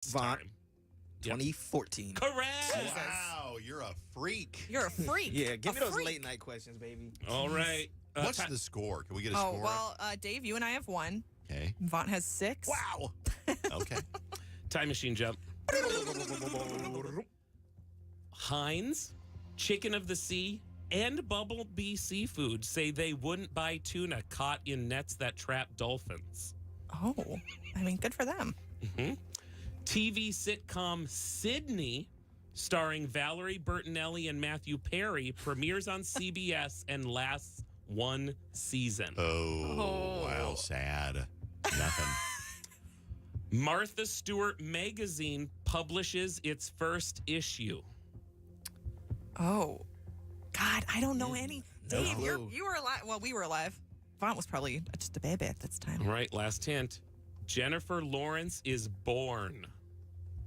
Vaughn. time. 2014. Correct. Wow, you're a freak. You're a freak. Yeah, give me A those freak. late night questions, baby. All right. What's the score? Can we get a score? Well, Dave, you and I have 1. Okay. Vaughn has 6. Wow. Okay. Time machine jump. Heinz, Chicken of the Sea, and Bumblebee Seafood say they wouldn't buy tuna caught in nets that trap dolphins. Oh, I mean, good for them. TV sitcom Sydney, starring Valerie Bertinelli and Matthew Perry, premieres on CBS and lasts 1 season. Oh, wow. Sad. Nothing. Martha Stewart Magazine publishes its first issue. Oh, God, I don't know any. Dave, clue. you were alive. Well, we were alive. Vaughn was probably just a baby at this time. All right, last hint. Jennifer Lawrence is born.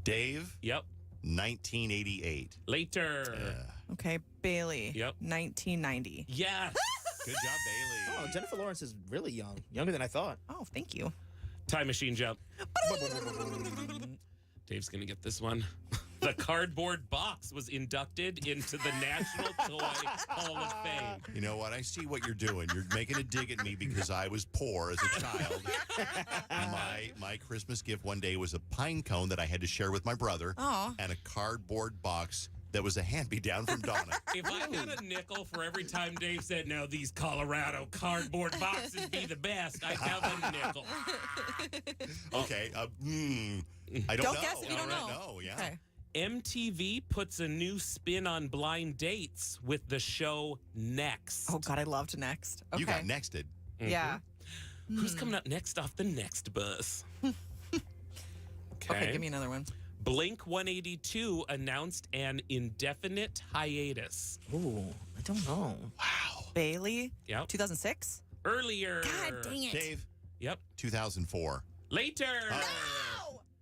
Dave, Yep. 1988. Later. Okay, Bailey. Yep. 1990. Yes. Good job, Bailey. Oh, Jennifer Lawrence is really young. Younger than I thought. Oh, thank you. Time machine jump. Dave's going to get this one. The cardboard box was inducted into the National Toy Hall of Fame. You know what? I see what you're doing. You're making a dig at me because I was poor as a child. And my Christmas gift one day was a pine cone that I had to share with my brother. Aw. And a cardboard box that was a hand-me-down from Donna. If I got a nickel for every time Dave said, "Now these Colorado cardboard boxes be the best," I'd have a nickel. Okay. I don't know. Don't guess if you don't All right, know. No, yeah. Okay. MTV puts a new spin on blind dates with the show Next. Oh, God, I loved Next. Okay. You got nexted. Yeah. Who's coming up next off the next bus? Okay, give me another one. Blink 182 announced an indefinite hiatus. Ooh, I don't know. Bailey. Yep. 2006. Earlier. God dang it. Dave, Yep. 2004. Later.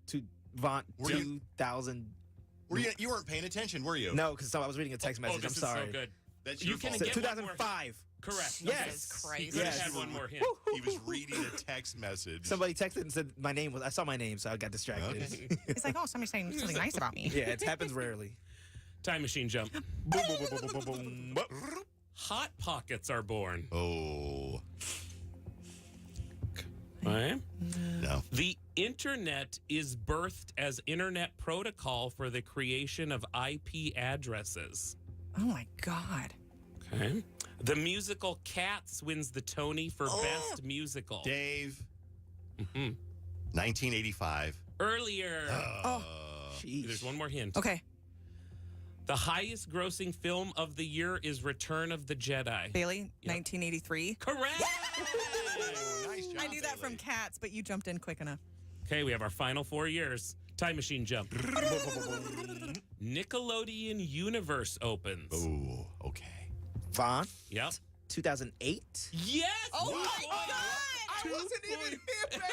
To Vaughn, Were you- 2000. You weren't paying attention, were you? No, because I was reading a text message. Oh, this I'm sorry. is so good. That's You your can fault. get- 2005. Correct. Yes. Jesus Christ. He could have Yes. had one more hint. He was reading a text message. Somebody texted and said my name was. I saw my name, so I got distracted. Okay. He's like, oh, somebody's saying something nice about me. Yeah, it happens rarely. Time machine jump. Boom, boom, boom, boom, boom, boom, boom. Hot Pockets are born. Oh, Right? no. The internet is birthed as internet protocol for the creation of IP addresses. Oh, my God. Okay. The musical Cats wins the Tony for Best Musical. Dave, 1985. Earlier. Sheesh. There's one more hint. Okay. The highest grossing film of the year is Return of the Jedi. Bailey, 1983. Correct! Nice job, I knew that from Bailey. Cats, but you jumped in quick enough. Okay, we have our final 4 years. Time machine jump. Nickelodeon Universe opens. Oh, okay. Vaughn, Yep. 2008. Yes! Oh, my boy! God! I wasn't even here, baby.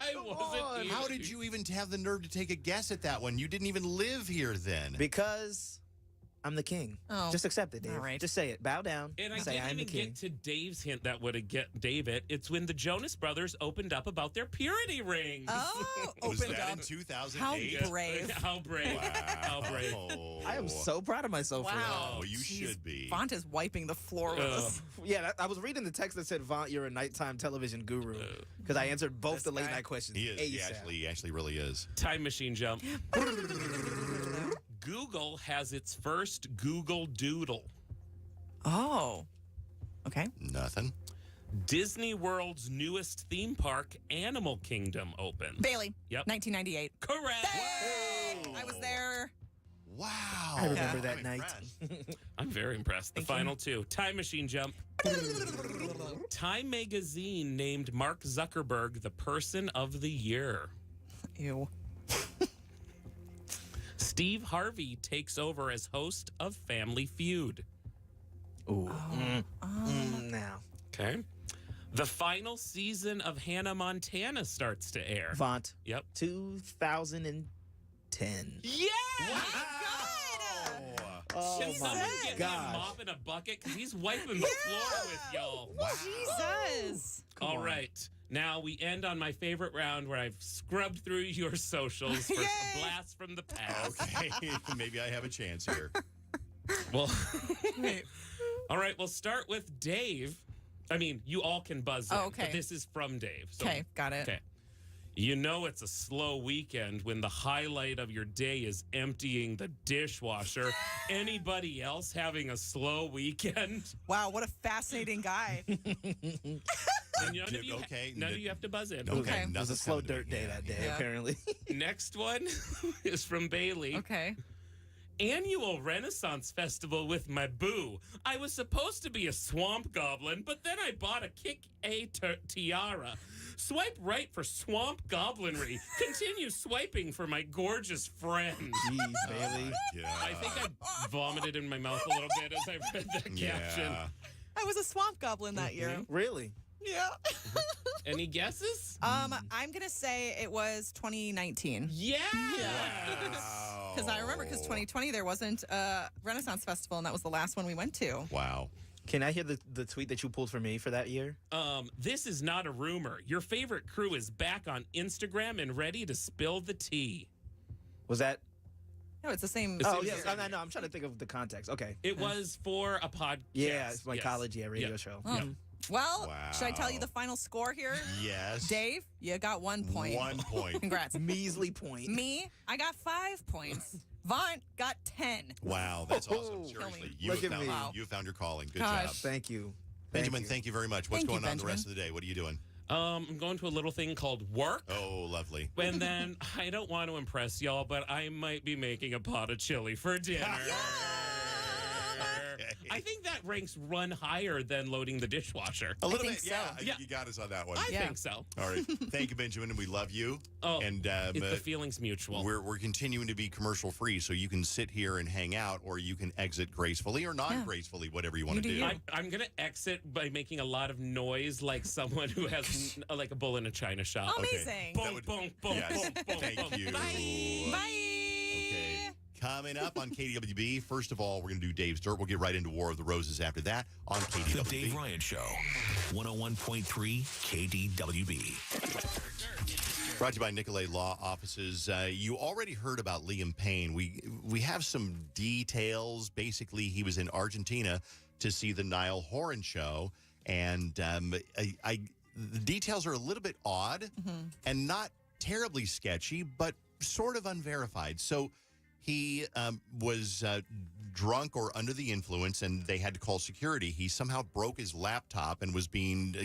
I wasn't How did you even have the nerve to take a guess at that one? You didn't even live here then. Because I'm the king. Oh. Just accept it, Dave. All right. Just say it. Bow down. And I say didn't I'm the even king. get to Dave's hint that would have get Dave it. It's when the Jonas Brothers opened up about their purity rings. Oh, Was opened that up. in 2008? How Yes. brave. How brave. How brave. Oh. I am so proud of myself for Wow. Oh, you Jeez. should be. Font is wiping the floor with us. that. Yeah, I was reading the text that said, Vaughn, you're a nighttime television guru. Because I answered both This the late guy. night questions. He is. He ASAP. actually really is. Time machine jump. Google has its first Google Doodle. Oh. Okay. Nothing. Disney World's newest theme park, Animal Kingdom, opens. Bailey. Yep. 1998. Correct. I was there. Wow. I remember that I'm night. impressed. I'm very impressed. The final 2. Time machine jump. Time Magazine named Mark Zuckerberg the Person of the Year. Ew. Steve Harvey takes over as host of Family Feud. Ooh. Now. Okay. The final season of Hannah Montana starts to air. Vaughn, Yep. 2010. Yeah! Oh, Can someone my get him a gosh. mop and a bucket? Because he's wiping the floor with y'all. Jesus. All right. Now we end on my favorite round where I've scrubbed through your socials for Yay! a blast from the past. Okay, maybe I have a chance here. Well, Wait. all right, we'll start with Dave. I mean, you all can buzz in, Oh, okay. but this is from Dave. So, Okay, got it. Okay. You know it's a slow weekend when the highlight of your day is emptying the dishwasher. Anybody else having a slow weekend? Wow, what a fascinating guy. And none of you, Okay. none of you have to buzz in. Okay. It was a slow dirt day that day, Yeah. apparently. Next one is from Bailey. Okay. Annual Renaissance Festival with my boo. I was supposed to be a swamp goblin, but then I bought a kick-A tiara. Swipe right for swamp goblinry. Continue swiping for my gorgeous friend. Jeez, Bailey. Yeah. I think I vomited in my mouth a little bit as I read that caption. I was a swamp goblin that year. Really? Yeah. Any guesses? I'm going to say it was 2019. Yeah. Because I remember, because 2020, there wasn't a Renaissance Festival, and that was the last one we went to. Wow. Can I hear the tweet that you pulled for me for that year? This is not a rumor. Your favorite crew is back on Instagram and ready to spill the tea. Was that? No, it's the same. It's Oh, the yes. same I know. I'm trying to think of the context. Okay. It was for a podcast. Yeah, it's my Yes. college radio Yeah. show. Well, Wow. should I tell you the final score here? Yes. Dave, you got 1 point. 1 point. Congrats. Measly point. Me, I got 5 points. Vaughn got 10. Wow, that's awesome. Oh, Seriously. Look at me. Wow. You found your calling. Good Gosh. job. Thank you. Benjamin, thank you very much. What's Thank you, going on the rest Benjamin. of the day? What are you doing? I'm going to a little thing called work. Oh, lovely. And then I don't want to impress y'all, but I might be making a pot of chili for dinner. I think that ranks run higher than loading the dishwasher. A little think bit, so. yeah. I think Yeah. you got us on that one. I Yeah. think so. All right. Thank you, Benjamin, and we love you. Oh, and the feeling's mutual. we're continuing to be commercial free, so you can sit here and hang out, or you can exit gracefully or non-gracefully, whatever you want You to do do. you. I'm going to exit by making a lot of noise like someone who has like a bull in a china shop. Amazing. That Boom, would- boom, boom, Yes. boom, boom, Thank boom. you. Bye. Bye. Okay. Coming up on KDWB, first of all, we're going to do Dave's Dirt. We'll get right into War of the Roses after that on KDWB. The Dave Ryan Show, 101.3 KDWB. Brought to you by Nicolay Law Offices. You already heard about Liam Payne. We have some details. Basically, he was in Argentina to see the Niall Horan show, and the details are a little bit odd and not terribly sketchy, but sort of unverified. So he was drunk or under the influence, and they had to call security. He somehow broke his laptop and was being,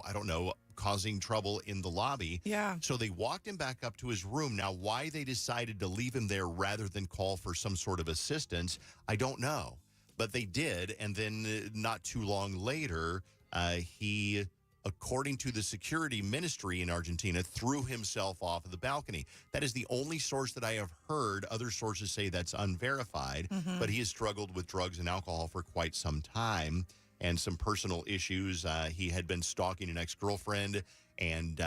I don't know, causing trouble in the lobby. Yeah. So they walked him back up to his room. Now, why they decided to leave him there rather than call for some sort of assistance, I don't know. But they did, and then not too long later, he, according to the security ministry in Argentina, threw himself off of the balcony. That is the only source that I have heard. Other sources say that's unverified, but he has struggled with drugs and alcohol for quite some time and some personal issues. He had been stalking an ex-girlfriend, and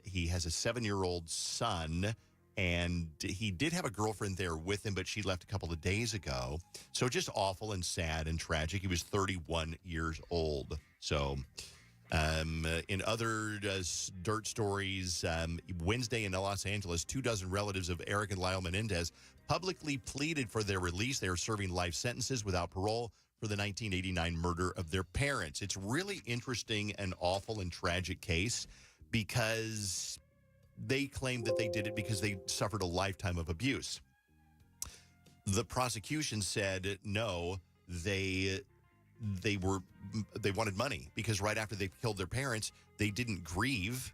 he has a 7-year-old son, and he did have a girlfriend there with him, but she left a couple of days ago. So just awful and sad and tragic. He was 31 years old. So in other dirt stories, Wednesday in Los Angeles, 24 relatives of Eric and Lyle Menendez publicly pleaded for their release. They are serving life sentences without parole for the 1989 murder of their parents. It's really interesting and awful and tragic case because they claim that they did it because they suffered a lifetime of abuse. The prosecution said no, they wanted money because right after they killed their parents, they didn't grieve.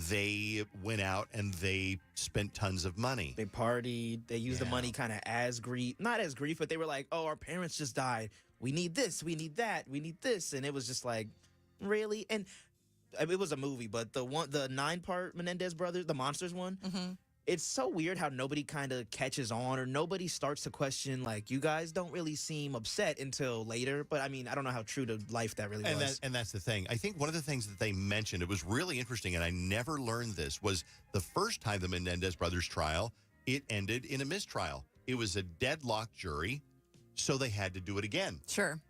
They went out and they spent tons of money. They partied. They used the money kind of as grief. Not as grief, but they were like, oh, our parents just died. We need this. We need that. We need this. And it was just like, really? And it was a movie, but the 9-part Menendez brothers, the Monsters one, it's so weird how nobody kind of catches on or nobody starts to question, like, you guys don't really seem upset until later. But, I mean, I don't know how true to life that really was. And that's the thing. I think one of the things that they mentioned, it was really interesting, and I never learned this, was the first time the Menendez brothers trial, it ended in a mistrial. It was a deadlocked jury, so they had to do it again. Sure.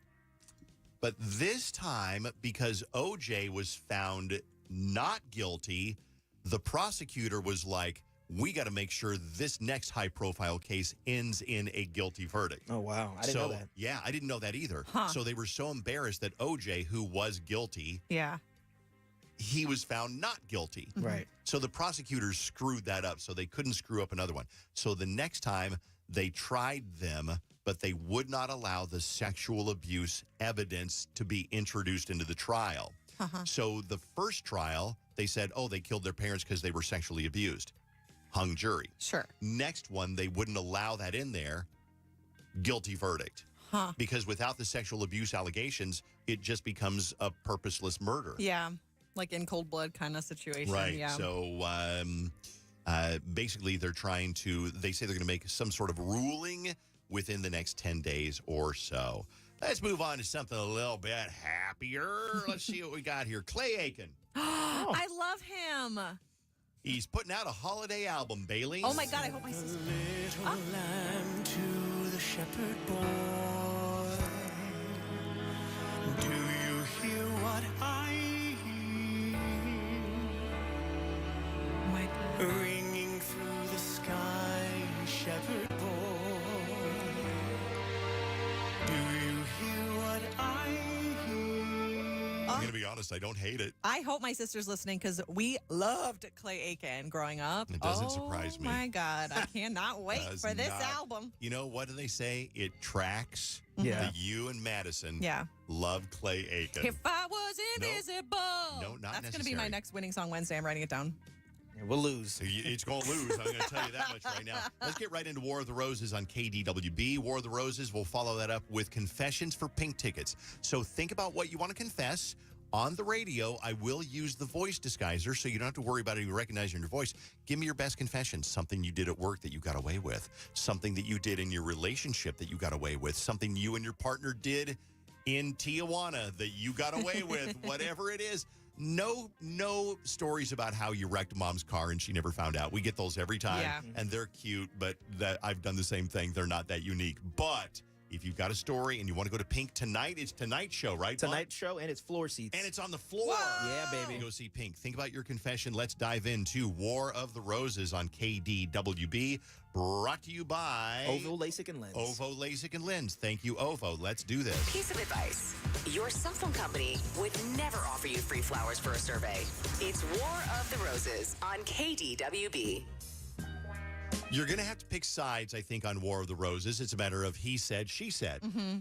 But this time, because OJ was found not guilty, the prosecutor was like, we got to make sure this next high-profile case ends in a guilty verdict. Oh, wow. I didn't know that. Yeah, I didn't know that either. Huh. So they were so embarrassed that OJ, who was guilty, Yeah. he was found not guilty. Right. So the prosecutors screwed that up, so they couldn't screw up another one. So the next time they tried them, but they would not allow the sexual abuse evidence to be introduced into the trial. So the first trial, they said, oh, they killed their parents because they were sexually abused. Hung jury. Sure. Next one, they wouldn't allow that in there. Guilty verdict. Because without the sexual abuse allegations, it just becomes a purposeless murder. Yeah. Like in cold blood kind of situation. Right. Yeah. So basically, they say they're going to make some sort of ruling within the next 10 days or so. Let's move on to something a little bit happier. Let's see what we got here. Clay Aiken. I love him. He's putting out a holiday album, Bailey. Oh, my God. I hope my sister. Lamb to the shepherd boy. Do you hear what I hear? My God. Ringing through the sky, shepherd boy. Do you hear what I hear? I'm going to be honest, I don't hate it. I hope my sister's listening because we loved Clay Aiken growing up. It doesn't surprise me. Oh, my God. I cannot wait Does for this not. album. You know, what do they say? It tracks Yeah. that you and Madison Yeah. love Clay Aiken. If I was invisible. No, not That's going to be my necessary. next winning song Wednesday. I'm writing it down. Yeah, we'll lose. It's going to lose. I'm going to tell you that much right now. Let's get right into War of the Roses on KDWB. War of the Roses, we'll follow that up with confessions for pink tickets. So think about what you want to confess. On the radio, I will use the voice disguiser, so you don't have to worry about even recognizing your voice. Give me your best confession. Something you did at work that you got away with. Something that you did in your relationship that you got away with. Something you and your partner did in Tijuana that you got away with. Whatever it is. No stories about how you wrecked mom's car and she never found out. We get those every time, Yeah. and they're cute, but I've done the same thing. They're not that unique. But if you've got a story and you want to go to Pink tonight, it's tonight's show, right? Bob? Tonight show, and it's floor seats. And it's on the floor. Yeah, baby. Go see Pink. Think about your confession. Let's dive into War of the Roses on KDWB. Brought to you by Ovo, LASIK, and Lens. Ovo, LASIK, and Lens. Thank you, Ovo. Let's do this. Piece of advice. Your cell phone company would never offer you free flowers for a survey. It's War of the Roses on KDWB. You're going to have to pick sides, I think, on War of the Roses. It's a matter of he said, she said.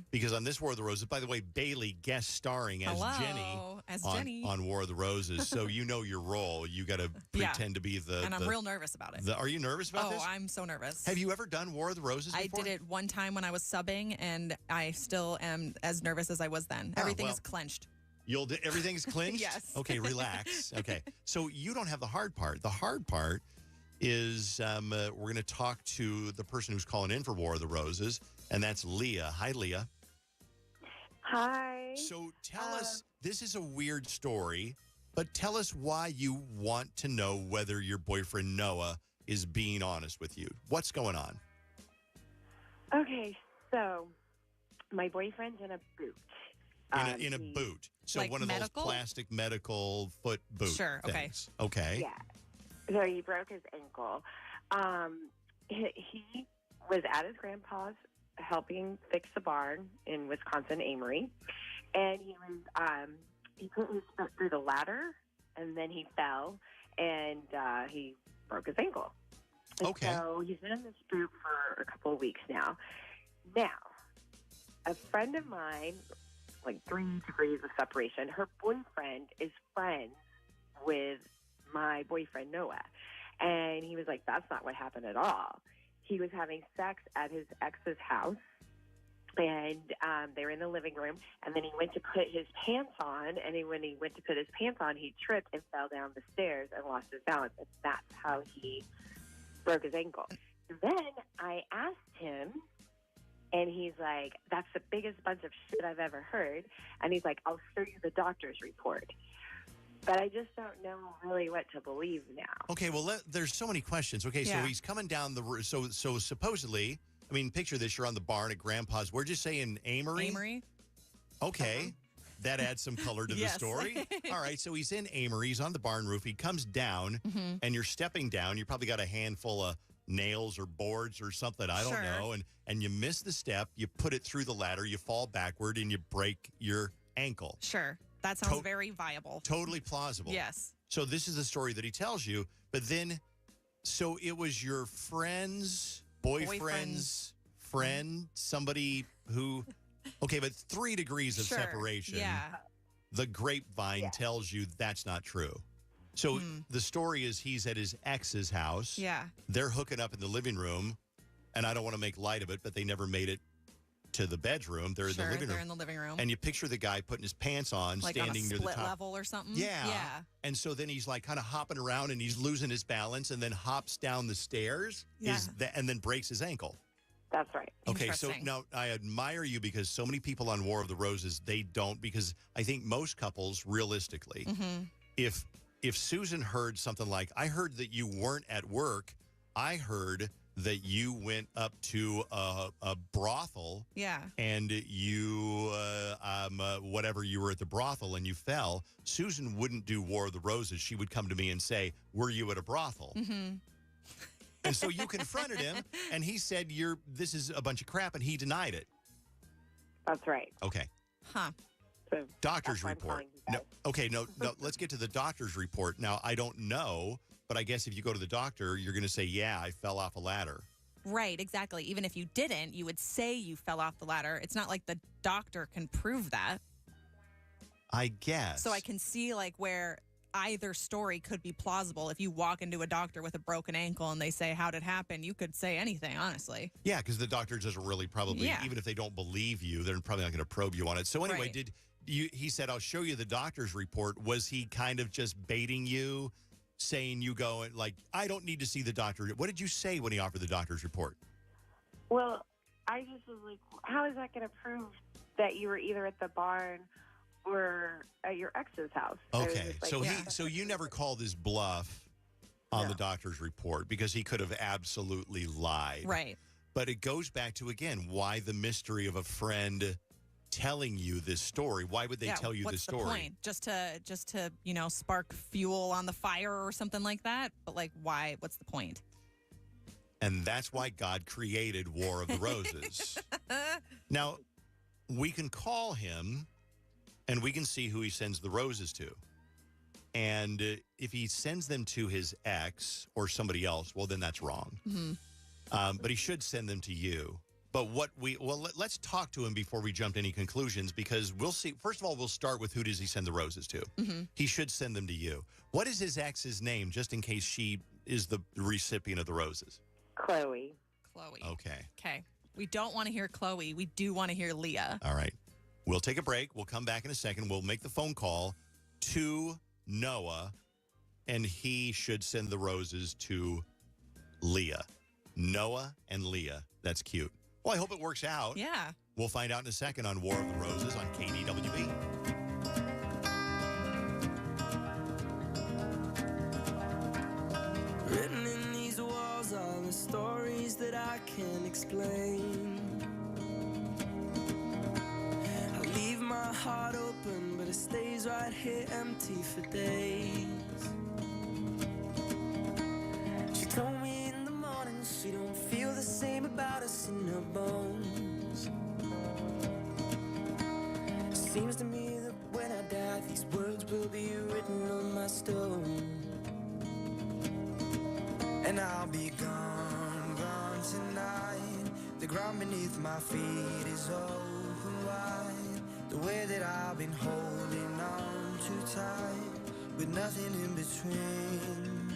Because on this War of the Roses, by the way, Bailey guest starring as Hello, Jenny, as on, Jenny. on War of the Roses. So you know your role. You got to Yeah. pretend to be the... And I'm real nervous about it. Are you nervous about this? I'm so nervous. Have you ever done War of the Roses I before? did it one time when I was subbing, and I still am as nervous as I was then. Oh, Everything well. is clenched. Everything's clinched? Yes. Okay, relax. Okay. So you don't have the hard part. The hard part is we're going to talk to the person who's calling in for War of the Roses, and that's Leah. Hi, Leah. Hi. So tell us, this is a weird story, but tell us why you want to know whether your boyfriend Noah is being honest with you. What's going on? Okay, so my boyfriend's in a boot. In a boot. So Like one of medical? those plastic medical foot boot Sure, okay. things. Okay. Yeah. So he broke his ankle. He was at his grandpa's helping fix the barn in Wisconsin, Amory, and he put his foot through the ladder, and then he fell, and he broke his ankle. And Okay. So he's been in this boot for a couple of weeks now. Now, a friend of mine, like 3 degrees of separation, her boyfriend is friends with my boyfriend Noah. And he was like, that's not what happened at all. He was having sex at his ex's house, and they were in the living room, and then he went to put his pants on, and when he went to put his pants on, he tripped and fell down the stairs and lost his balance, and that's how he broke his ankle. Then I asked him, and he's like, that's the biggest bunch of shit I've ever heard, and he's like, I'll show you the doctor's report. But I just don't know really what to believe now. Okay, well, there's so many questions. Okay, so Yeah. he's coming down so supposedly, I mean, picture this, you're on the barn at Grandpa's. Where'd you say, in Amory? Amory? Okay. that adds some color to the Yes. story. All right, so he's in Amory. He's on the barn roof. He comes down, and you're stepping down. You probably got a handful of nails or boards or something. I don't Sure. know. And you miss the step. You put it through the ladder. You fall backward, and you break your ankle. Sure. That sounds very viable. Totally plausible. Yes. So this is the story that he tells you. But then, so it was your friend's boyfriend's friend, somebody who, okay, but 3 degrees of Sure. separation. Yeah. The grapevine tells you that's not true. So the story is he's at his ex's house. Yeah. They're hooking up in the living room, and I don't want to make light of it, but they never made it to the bedroom. They're in the living They're room. in the living room. And you picture the guy putting his pants on, like standing on a near the split top. level or something. Yeah. Yeah. And so then he's like kind of hopping around and he's losing his balance and then hops down the stairs Yeah. and then breaks his ankle. That's right. Okay, so Interesting. now I admire you because so many people on War of the Roses, they don't, because I think most couples, realistically, if Susan heard something like, I heard that you weren't at work, I heard that you went up to a brothel Yeah. and you, whatever, you were at the brothel and you fell, Susan wouldn't do War of the Roses. She would come to me and say, were you at a brothel? And so you confronted him, and he said, this is a bunch of crap, and he denied it. That's right. Okay. Huh. So Doctor's that's why I'm report. calling you No, guys. okay, no, let's get to the doctor's report. Now, I don't know, but I guess if you go to the doctor, you're going to say, yeah, I fell off a ladder. Right, exactly. Even if you didn't, you would say you fell off the ladder. It's not like the doctor can prove that. I guess. So I can see like where either story could be plausible. If you walk into a doctor with a broken ankle and they say, how'd it happen? You could say anything, honestly. Yeah, because the doctor doesn't really probably, Yeah. even if they don't believe you, they're probably not going to probe you on it. So anyway, Right. he said, I'll show you the doctor's report. Was he kind of just baiting you, saying you go and like, I don't need to see the doctor? What did you say when he offered the doctor's report? Well, I just was like, how is that going to prove that you were either at the barn or at your ex's house? I was Okay, just like, so yeah. so you never called his bluff on No. the doctor's report because he could have absolutely lied. Right. But it goes back to, again, why the mystery of a friend telling you this story. Why would they tell you what's this story? the point? Just to spark fuel on the fire or something like that? But like, why? What's the point? And that's why God created War of the Roses. Now, we can call him and we can see who he sends the roses to. And if he sends them to his ex or somebody else, well, then that's wrong. But he should send them to you. But let's talk to him before we jump to any conclusions, because we'll see. First of all, we'll start with who does he send the roses to? He should send them to you. What is his ex's name, just in case she is the recipient of the roses? Chloe. Chloe. Okay. Okay. We don't want to hear Chloe. We do want to hear Leah. All right. We'll take a break. We'll come back in a second. We'll make the phone call to Noah, and he should send the roses to Leah. Noah and Leah. That's cute. Well, I hope it works out. Yeah. We'll find out in a second on War of the Roses on KDWB. Written in these walls are the stories that I can't explain. I leave my heart open, but it stays right here empty for days. She told me in the morning she don't feel the same about us in her bones. Seems to me that when I die, these words will be written on my stone. And I'll be gone, gone tonight. The ground beneath my feet is open wide. The way that I've been holding on too tight, with nothing in between.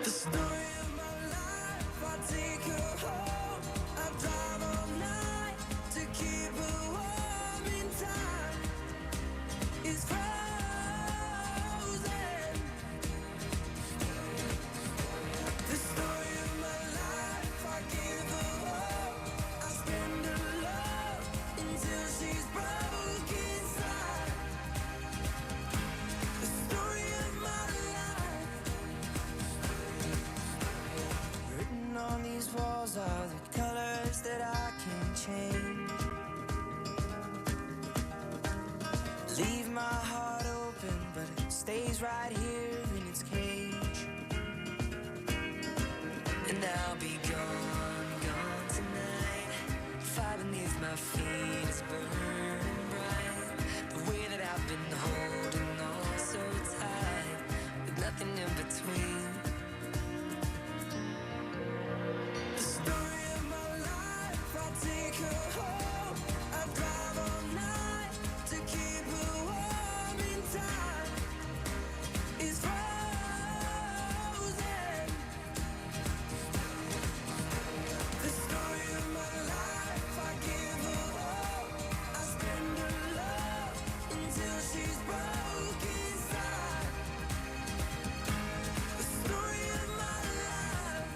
The story of my life, I take her home. I drive all night to keep her warm in time. It's frozen. The story of my life, I give her all. I spend her love until she's broke inside. The story of my life. Written on these walls are the colors that I can't change. is right here in its cage. And I'll be gone, gone tonight. Fire beneath my feet is burning bright. The way that I've been holding on so tight, with nothing in between. The story of my life, I'll take her home. I'll drive all night to keep her warm in time. Is frozen. The story of my life, I give her all. I spend her love until she's broken inside. The story of my life,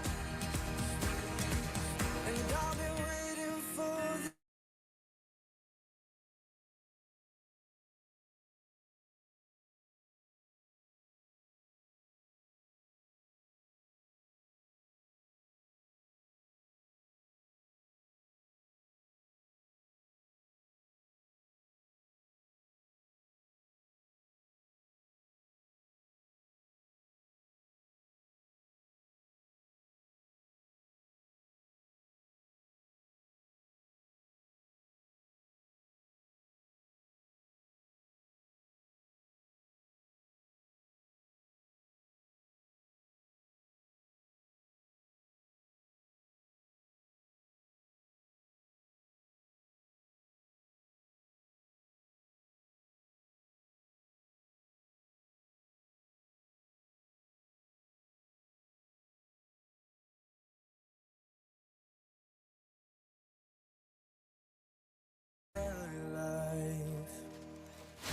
and I've been waiting for the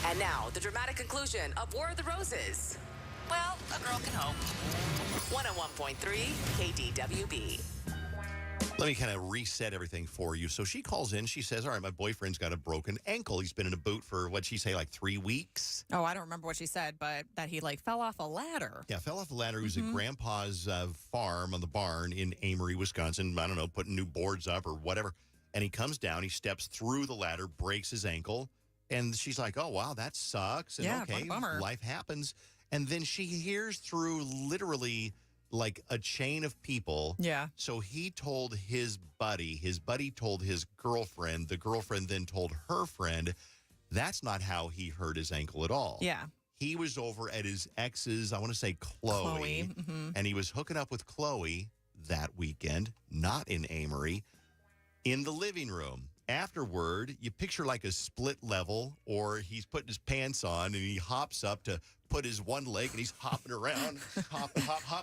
And now, the dramatic conclusion of War of the Roses. Well, a girl can hope. 101.3 KDWB. Let me kind of reset everything for you. So she calls in. She says, all right, my boyfriend's got a broken ankle. He's been in a boot for, what'd she say, like 3 weeks? Oh, I don't remember what she said, but that he like fell off a ladder. Yeah, fell off a ladder. He was at Grandpa's farm on the barn in Amory, Wisconsin. I don't know, putting new boards up or whatever. And he comes down. He steps through the ladder, breaks his ankle. And she's like, oh, wow, that sucks. And Yeah, okay, what a bummer. life happens. And then she hears through literally like a chain of people. Yeah. So he told his buddy told his girlfriend, the girlfriend then told her friend. That's not how he hurt his ankle at all. Yeah. He was over at his ex's, I want to say Chloe. And he was hooking up with Chloe that weekend, not in Amory, in the living room. Afterward, you picture like a split level, or he's putting his pants on and he hops up to put his one leg and he's hopping around. hop.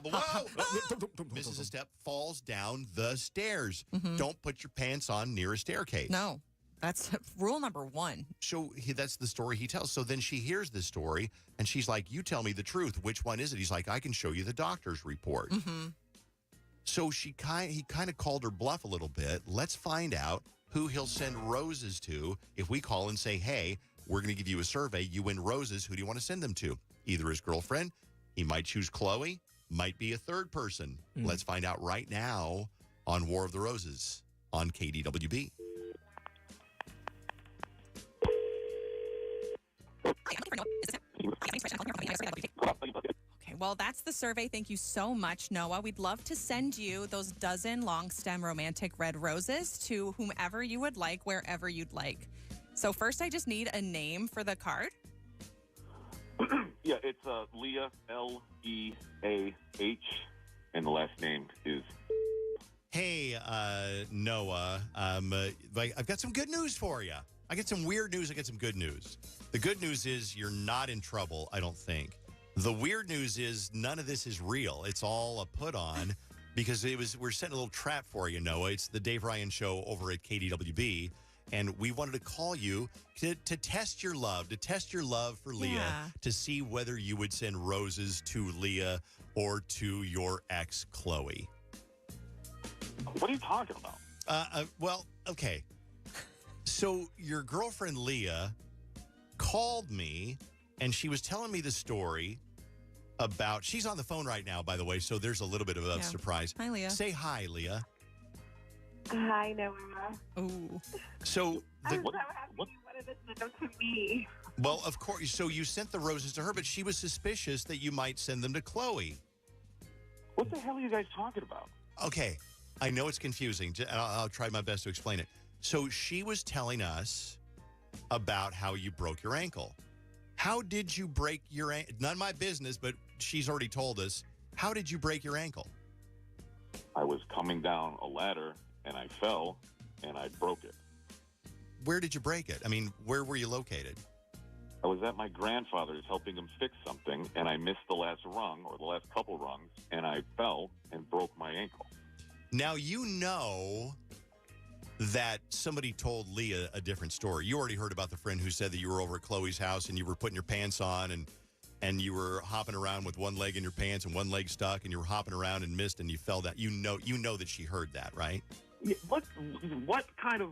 Whoa! Misses a step, falls down the stairs. Don't put your pants on near a staircase. No, that's rule number 1. So that's the story he tells. So then she hears this story and she's like, you tell me the truth. Which one is it? He's like, I can show you the doctor's report. So he kind of called her bluff a little bit. Let's find out who he'll send roses to if we call and say, hey, we're going to give you a survey. You win roses. Who do you want to send them to? Either his girlfriend. He might choose Chloe. Might be a third person. Let's find out right now on War of the Roses on KDWB. Okay, well, that's the survey. Thank you so much, Noah. We'd love to send you those dozen long stem romantic red roses to whomever you would like, wherever you'd like. So first, I just need a name for the card. Yeah, it's Leah, Leah, and the last name is. Hey, Noah, I've got some good news for you. I get some weird news. I get some good news. The good news is you're not in trouble, I don't think. The weird news is none of this is real. It's all a put on because we're setting a little trap for you, Noah. It's the Dave Ryan Show over at KDWB. And we wanted to call you to test your love, for Leah, to see whether you would send roses to Leah or to your ex, Chloe. What are you talking about? Well, okay. So your girlfriend, Leah, called me, and she was telling me the story about... She's on the phone right now, by the way, so there's a little bit of a surprise. Hi, Leah. Say hi, Leah. Hi, Noah. Ooh. So I'm so happy you wanted to send them to me. Well, of course. So you sent the roses to her, but she was suspicious that you might send them to Chloe. What the hell are you guys talking about? Okay. I know it's confusing. I'll try my best to explain it. So she was telling us about how you broke your ankle. How did you break your ankle? None of my business, but she's already told us. How did you break your ankle? I was coming down a ladder, and I fell, and I broke it. Where did you break it? I mean, where were you located? I was at my grandfather's helping him fix something, and I missed the last rung, or the last couple rungs, and I fell and broke my ankle. Now, you know that somebody told Leah a different story. You already heard about the friend who said that you were over at Chloe's house and you were putting your pants on and you were hopping around with one leg in your pants and one leg stuck and you were hopping around and missed and you fell down. You know that she heard that, right? Yeah, what kind of...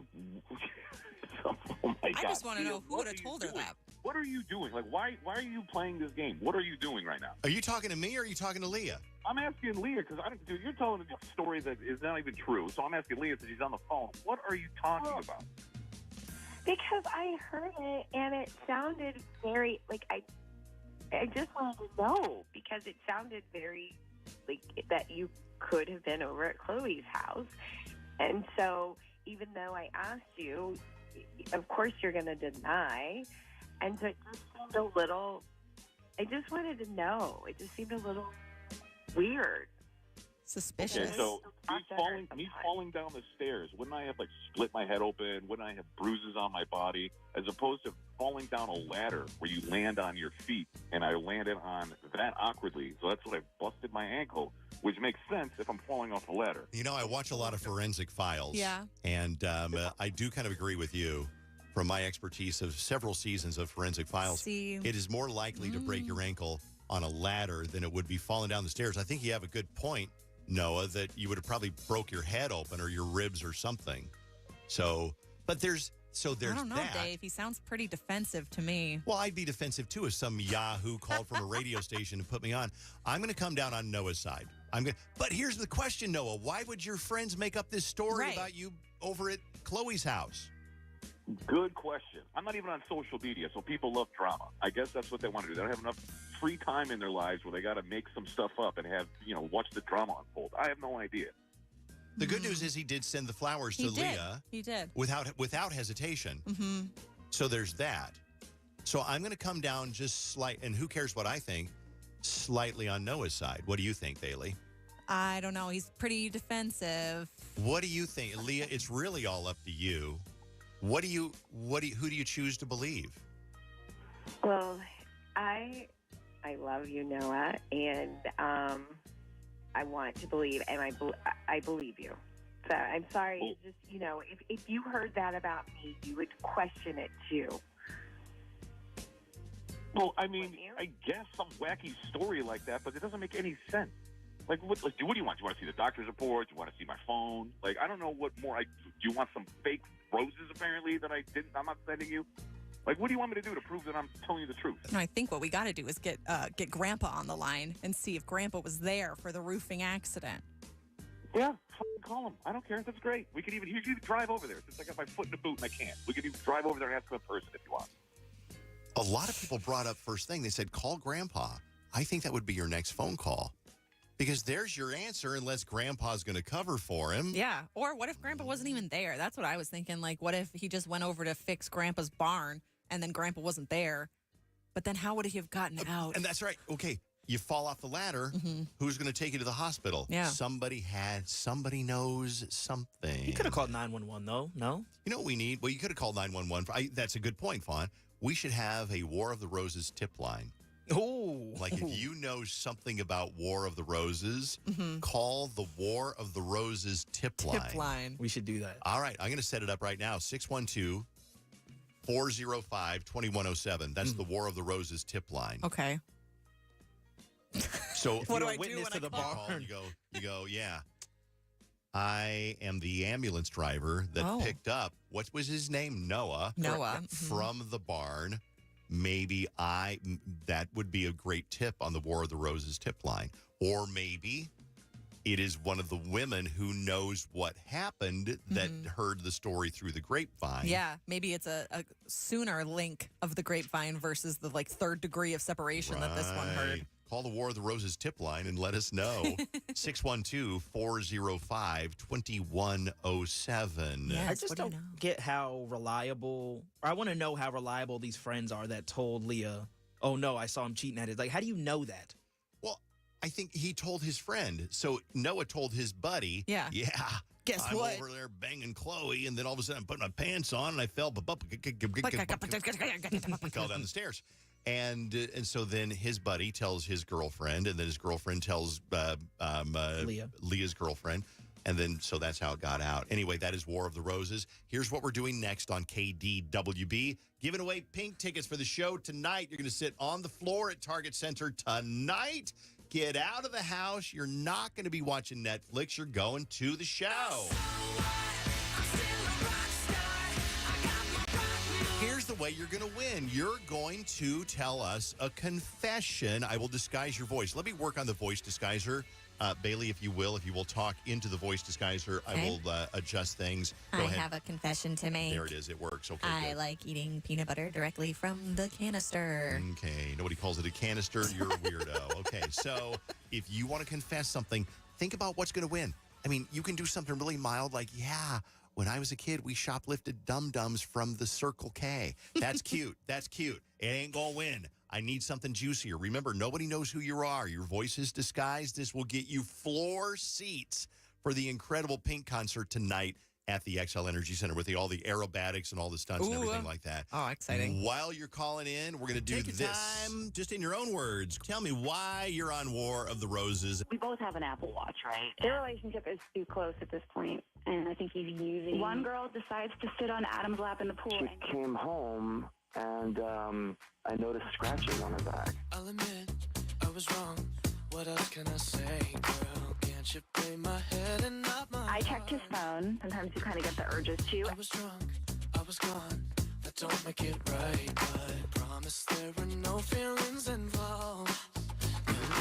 Oh, my God. I just want to know who What would have are you told her doing? that. What are you doing? Like, why are you playing this game? What are you doing right now? Are you talking to me or are you talking to Leah? I'm asking Leah because dude, you're telling a story that is not even true. So I'm asking Leah since she's on the phone. What are you talking about? Because I heard it and it sounded very like I just wanted to know because it sounded very like that you could have been over at Chloe's house. And so even though I asked you, of course you're going to deny. And so it just seemed a little, I just wanted to know. It just seemed a little weird. Suspicious. Okay, so me falling down the stairs, wouldn't I have like split my head open? Wouldn't I have bruises on my body? As opposed to falling down a ladder where you land on your feet, and I landed on that awkwardly. So that's what I busted my ankle, which makes sense if I'm falling off a ladder. You know, I watch a lot of forensic files. Yeah. And I do kind of agree with you. From my expertise of several seasons of forensic files, it is more likely to break your ankle on a ladder than it would be falling down the stairs. I think you have a good point, Noah, that you would have probably broke your head open or your ribs or something. So, but there's I don't know, that. Dave. He sounds pretty defensive to me. Well, I'd be defensive too if some Yahoo called from a radio station and put me on. I'm going to come down on Noah's side. But here's the question, Noah. Why would your friends make up this story about you over at Chloe's house? Good question. I'm not even on social media, so people love drama. I guess that's what they want to do. They don't have enough free time in their lives where they got to make some stuff up and have, watch the drama unfold. I have no idea. The good news is he did send the flowers to Leah. He did. Without hesitation. Mm-hmm. So there's that. So I'm going to come down just and who cares what I think, slightly on Noah's side. What do you think, Bailey? I don't know. He's pretty defensive. What do you think? Leah, it's really all up to you. Who do you choose to believe? Well, I love you, Noah, and I want to believe, and I believe you. So I'm sorry. Well, just if you heard that about me, you would question it too. Well, I mean, I guess some wacky story like that, but it doesn't make any sense. What do you want? Do you want to see the doctor's report? Do you want to see my phone? I don't know what more. Do you want some fake roses, apparently, that I'm not sending you? What do you want me to do to prove that I'm telling you the truth? No, I think what we got to do is get Grandpa on the line and see if Grandpa was there for the roofing accident. Yeah, call him. I don't care. That's great. You can even drive over there. Since I got my foot in the boot and I can't. We can even drive over there and ask him in person if you want. A lot of people brought up first thing. They said, call Grandpa. I think that would be your next phone call. Because there's your answer unless Grandpa's going to cover for him. Yeah. Or what if Grandpa wasn't even there? That's what I was thinking. What if he just went over to fix Grandpa's barn and then Grandpa wasn't there? But then how would he have gotten out? And that's right. Okay. You fall off the ladder. Mm-hmm. Who's going to take you to the hospital? Yeah. Somebody knows something. You could have called 911, though. No? You know what we need? Well, you could have called 911. That's a good point, Fawn. We should have a War of the Roses tip line. Oh. If you know something about War of the Roses, call the War of the Roses tip line. We should do that. All right. I'm going to set it up right now. 612-405-2107. That's the War of the Roses tip line. Okay. So what do I witness do to the barn? You go, yeah. I am the ambulance driver that picked up, what was his name? Noah. From the barn. Maybe that would be a great tip on the War of the Roses tip line. Or maybe it is one of the women who knows what happened that heard the story through the grapevine. Yeah, maybe it's a sooner link of the grapevine versus the third degree of separation that this one heard. Call the War of the Roses tip line and let us know. 612-405-2107. Yes, I just what do you don't know? get how reliable, or I want to know how reliable these friends are that told Leah, oh no, I saw him cheating at it. Like, how do you know that? Well, I think he told his friend. So Noah told his buddy, Yeah. Guess I'm what? over there banging Chloe, and then all of a sudden I'm putting my pants on, and I fell fell down the stairs. And so then his buddy tells his girlfriend, and then his girlfriend tells Leah's girlfriend. And then, so that's how it got out. Anyway, that is War of the Roses. Here's what we're doing next on KDWB. Giving away pink tickets for the show tonight. You're going to sit on the floor at Target Center tonight. Get out of the house. You're not going to be watching Netflix. You're going to the show. Here's the way you're going to win. You're going to tell us a confession. I will disguise your voice. Let me work on the voice disguiser. Bailey, if you will talk into the voice disguiser, I will adjust things. Go ahead. I have a confession to make. There it is. It works. Okay, I good. like eating peanut butter directly from the canister. Okay. Nobody calls it a canister. You're a weirdo. Okay. So if you want to confess something, think about what's going to win. I mean, you can do something really mild like, when I was a kid, we shoplifted Dum-Dums from the Circle K. That's cute. That's cute. It ain't going to win. I need something juicier. Remember, nobody knows who you are. Your voice is disguised. This will get you floor seats for the incredible Pink concert tonight at the XL Energy Center with all the aerobatics and all the stunts and everything like that. Oh, exciting. While you're calling in, we're going to do Take your this. time. Just in your own words, tell me why you're on War of the Roses. We both have an Apple Watch, right? Their relationship is too close at this point, and I think he's using. One girl decides to sit on Adam's lap in the pool. She came home, and I noticed scratching on her back. I'll admit I was wrong. What else can I say, girl? Can't you play my head and not my I checked his phone. Sometimes you kind of get the urges too. I was drunk, I was gone. That don't make it right, but promise there were no feelings involved.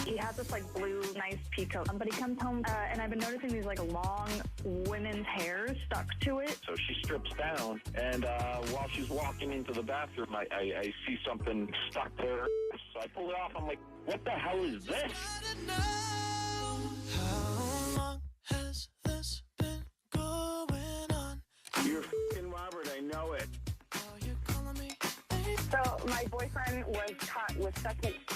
He has this blue, nice peacoat. But he comes home, and I've been noticing these long women's hairs stuck to it. So she strips down, and while she's walking into the bathroom, I see something stuck there. So I pull it off. I'm like, what the hell is this? How long has this been going on? You're f***ing Robert, I know it. Are you calling me? So my boyfriend was caught with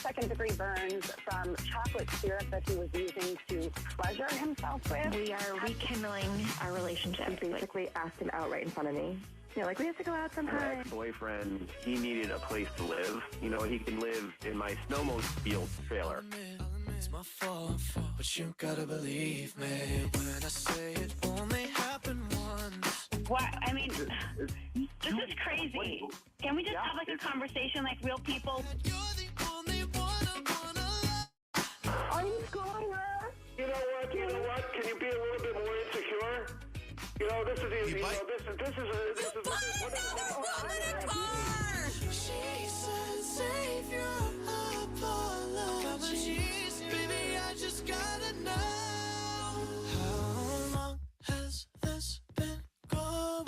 second-degree burns from chocolate syrup that he was using to pleasure himself with. We are rekindling our relationship. I basically asked him out right in front of me. We have to go out My sometime. ex-boyfriend, he needed a place to live. He can live in my snowmobile trailer. It's my fault, but you gotta believe me when I say it only happened once. What? I mean, this is crazy. Can we just have a conversation like real people? You're the only one I wanna love. Are you schooling her? You know what? Can you be a little bit more insecure? This is easy. She said, save your apologies. Baby, I just gotta know. How long has this been going on?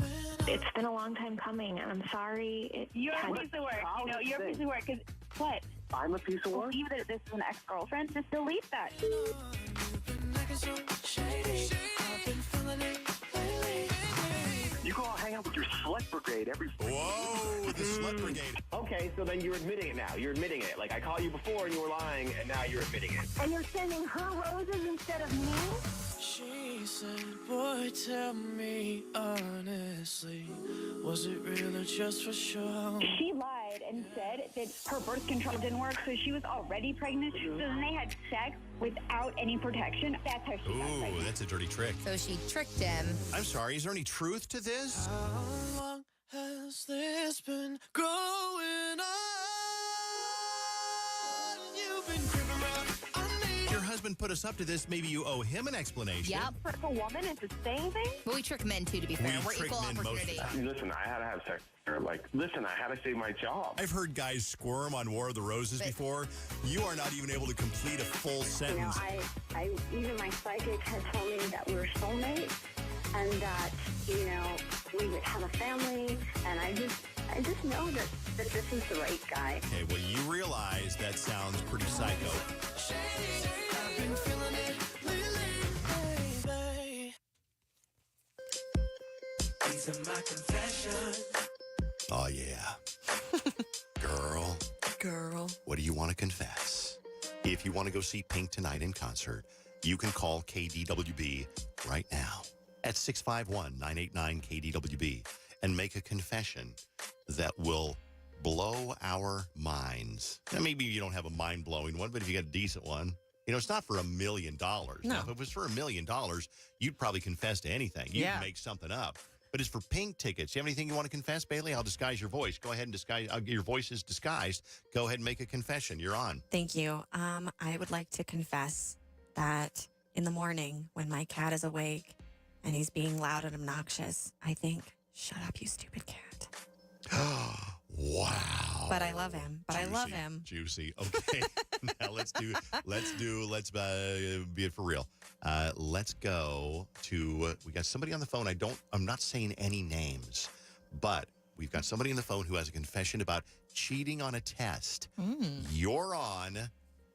It's been a long time coming, and I'm sorry. You're a piece of work. You're a piece of work. Because what? I'm a piece of work. Believe that this is an ex-girlfriend. Just delete that. You've been acting so shady. I've been feeling it lately. You go hang out with your slut brigade every. Whoa, the slut brigade. Okay, so then you're admitting it now. You're admitting it. I caught you before and you were lying, and now you're admitting it. And you're sending her roses instead of me? She said, boy, tell me honestly, was it real or just for show? She lied and said that her birth control didn't work, so she was already pregnant. So then they had sex without any protection. That's how she got Ooh, pregnant. that's a dirty trick. So she tricked him. I'm sorry, is there any truth to this? How long has this been going on? You've been creeping around on me. Your husband put us up to this, maybe you owe him an explanation. Yep. Trick a woman into saying things? But we trick men too, to be fair. We're trick equal men most of the opportunity. time. Listen, I had to have sex. Listen, I had to save my job. I've heard guys squirm on War of the Roses before. You are not even able to complete a full sentence. I even my psychic had told me that we were soulmates and that, we would have a family. And I just know that this is the right guy. Okay, well, you realize that sounds pretty psycho. I've been feeling it lately, baby. These are my confessions. Oh, yeah. Girl, what do you want to confess? If you want to go see Pink tonight in concert, you can call KDWB right now at 651-989-KDWB and make a confession that will blow our minds. Now, maybe you don't have a mind-blowing one, but if you got a decent one, it's not for $1 million. No. Now, if it was for $1 million, you'd probably confess to anything. You'd make something up. But it's for Pink tickets. You have anything you want to confess, Bailey? I'll disguise your voice. Go ahead and disguise. Your voice is disguised. Go ahead and make a confession. You're on. Thank you. I would like to confess that in the morning when my cat is awake and he's being loud and obnoxious, I think, shut up, you stupid cat. Wow. But I love him. Juicy. Okay. Now let's be it for real. Let's go to, we got somebody on the phone. I'm not saying any names, but we've got somebody on the phone who has a confession about cheating on a test. You're on.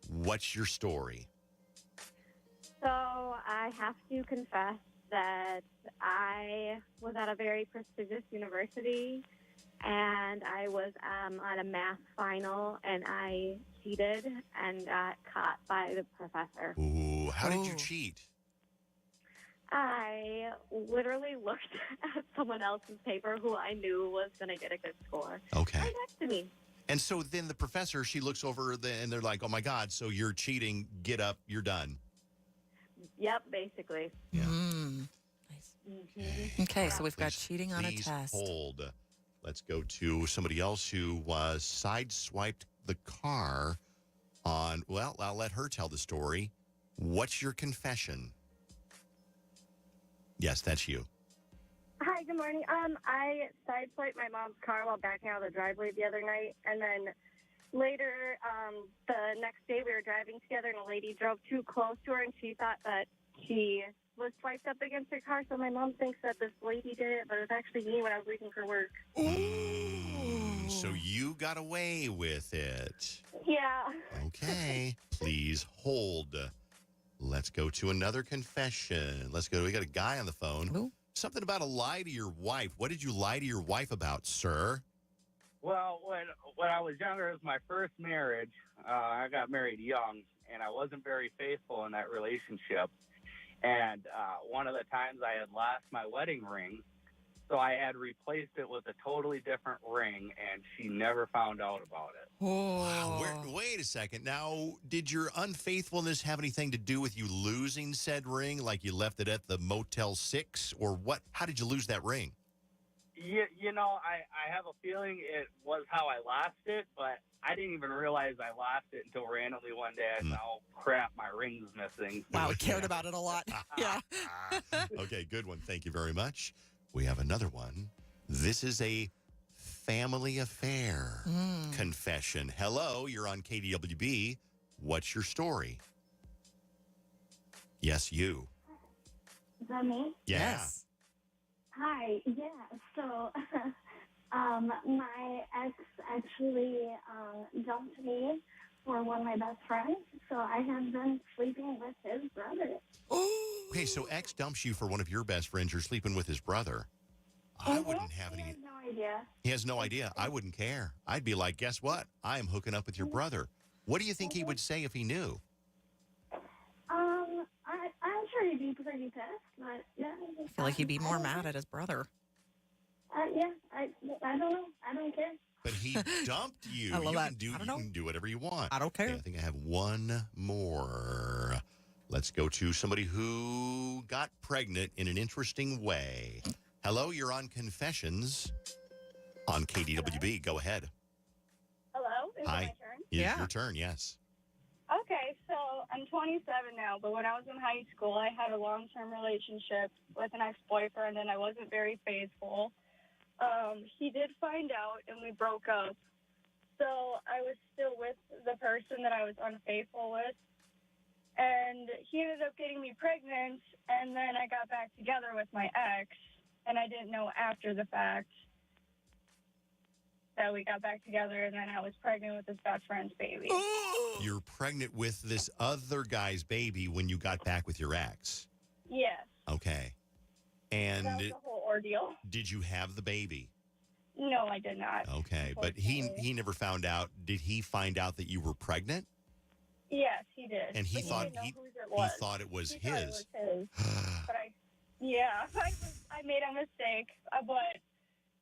What's your story? So I have to confess that I was at a very prestigious university and I was on a math final and I cheated and got caught by the professor. Ooh, how did you cheat? I literally looked at someone else's paper who I knew was going to get a good score. Okay. Right next to me. And so then the professor, she looks over and they're like, oh my God, so you're cheating. Get up. You're done. Yep, basically. Yeah. Nice. Okay, so we've got cheating on a Please test. hold. Let's go to somebody else who sideswiped the car on, well, I'll let her tell the story. What's your confession? Yes, that's you. Hi, good morning. I sideswiped my mom's car while backing out of the driveway the other night, and then later, the next day we were driving together, and a lady drove too close to her, and she thought that she was swiped up against her car, so my mom thinks that this lady did it, but it was actually me when I was leaving for work. Ooh, so you got away with it. Yeah. Okay, please hold. Let's go to another confession. We got a guy on the phone. Ooh. Something about a lie to your wife. What did you lie to your wife about, sir? Well, when I was younger, it was my first marriage. I got married young, and I wasn't very faithful in that relationship. And one of the times I had lost my wedding ring, so I had replaced it with a totally different ring, and she never found out about it. Wow. Wait a second. Now, did your unfaithfulness have anything to do with you losing said ring, like you left it at the Motel 6, or what? How did you lose that ring? I have a feeling it was how I lost it, but I didn't even realize I lost it until randomly one day I saw, oh, crap, my ring's missing. Wow, he cared about it a lot. Yeah. Okay, good one. Thank you very much. We have another one. This is a family affair confession. Hello, you're on KDWB. What's your story? Yes, you. Is that me? Yeah. Yes. Hi. Yeah. So, my ex actually dumped me for one of my best friends. So I have been sleeping with his brother. Okay, so ex dumps you for one of your best friends. You're sleeping with his brother. I wouldn't have any. He has no idea. He has no idea. I wouldn't care. I'd be like, guess what? I am hooking up with your brother. What do you think he would say if he knew? I'm sure he'd be pretty pissed, but yeah. I feel like he'd be more mad at his brother. Yeah, I don't know. I don't care. But he dumped you. I love that. You can do whatever you want. I don't care. Okay, I think I have one more. Let's go to somebody who got pregnant in an interesting way. Hello, you're on Confessions on KDWB. Go ahead. Hello? Is Hi. it my turn? It's your turn, yes. Okay, so I'm 27 now, but when I was in high school, I had a long-term relationship with an ex-boyfriend, and I wasn't very faithful. He did find out, and we broke up. So I was still with the person that I was unfaithful with. And he ended up getting me pregnant, and then I got back together with my ex, and I didn't know after the fact that we got back together, and then I was pregnant with his best friend's baby. You're pregnant with this other guy's baby when you got back with your ex. Yes. Okay. And That was the whole ordeal. did you have the baby? No, I did not. Okay, but he never found out. Did he find out that you were pregnant? Yes, he did. And he But thought didn't know he whose it was. thought it was He his. thought it was his. But I made a mistake. But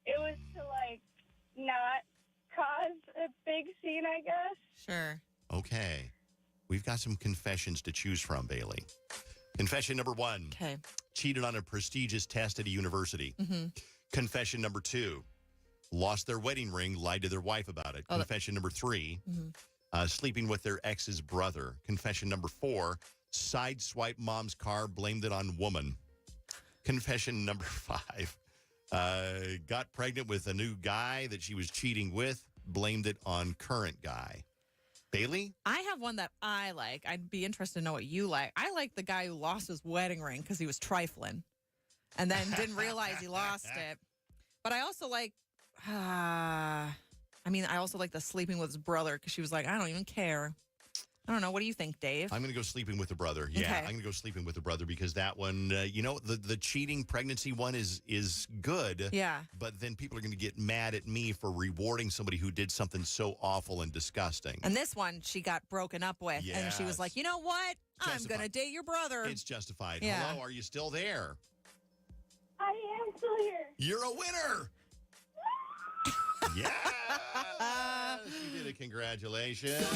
it was to not cause a big scene, I guess. Sure. Okay. We've got some confessions to choose from, Bailey. Confession number 1. Okay. Cheated on a prestigious test at a university. Mm-hmm. Confession number 2. Lost their wedding ring, lied to their wife about it. Confession number 3. Sleeping with their ex's brother. Confession number 4. Sideswipe mom's car, blamed it on woman. Confession number 5. Got pregnant with a new guy that she was cheating with, blamed it on current guy. Bailey? I have one that I like. I'd be interested to know what you like. I like the guy who lost his wedding ring because he was trifling and then didn't realize he lost it. But I also like, I also like the sleeping with his brother because she was like, I don't even care. I don't know. What do you think, Dave? I'm going to go sleeping with a brother. Yeah, Okay. I'm going to go sleeping with a brother because that one, the cheating pregnancy one is good. Yeah. But then people are going to get mad at me for rewarding somebody who did something so awful and disgusting. And this one she got broken up with. And she was like, you know what? I'm Justified. going to date your brother. It's justified. Yeah. Hello, are you still there? I am still here. You're a winner. Yeah. You did it. Congratulations.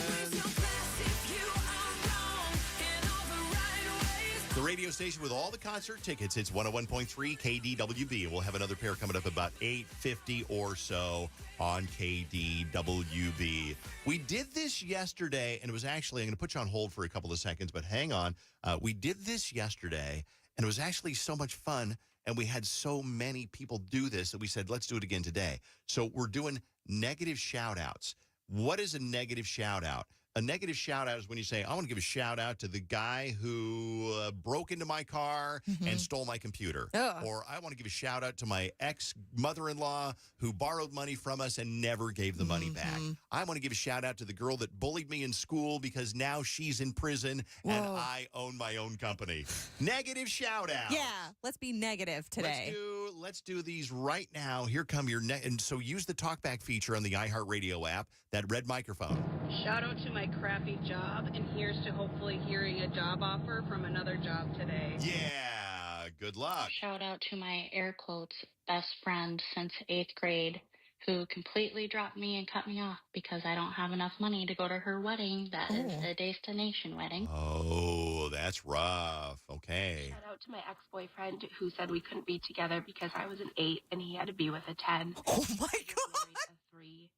The radio station with all the concert tickets. It's 101.3 KDWB. We'll have another pair coming up about 8:50 or so on KDWB. We did this yesterday, and it was actually, I'm going to put you on hold for a couple of seconds, but hang on. We did this yesterday, and it was actually so much fun, and we had so many people do this that we said, let's do it again today. So we're doing negative shout-outs. What is a negative shout-out? A negative shout-out is when you say, I want to give a shout-out to the guy who broke into my car and stole my computer. Or I want to give a shout-out to my ex-mother-in-law who borrowed money from us and never gave the money back. I want to give a shout-out to the girl that bullied me in school because now she's in prison and I own my own company. Negative shout-out. Yeah, let's be negative today. Let's do these right now. Here come your and so use the talkback feature on the iHeartRadio app, that red microphone. Shout out to my crappy job, and here's to hopefully hearing a job offer from another job today. Yeah, good luck. Shout out to my air quotes best friend since 8th grade who completely dropped me and cut me off because I don't have enough money to go to her wedding. That is a destination wedding. Oh, that's rough. Okay. Shout out to my ex-boyfriend who said we couldn't be together because I was an 8 and he had to be with a 10. Oh my God. A 3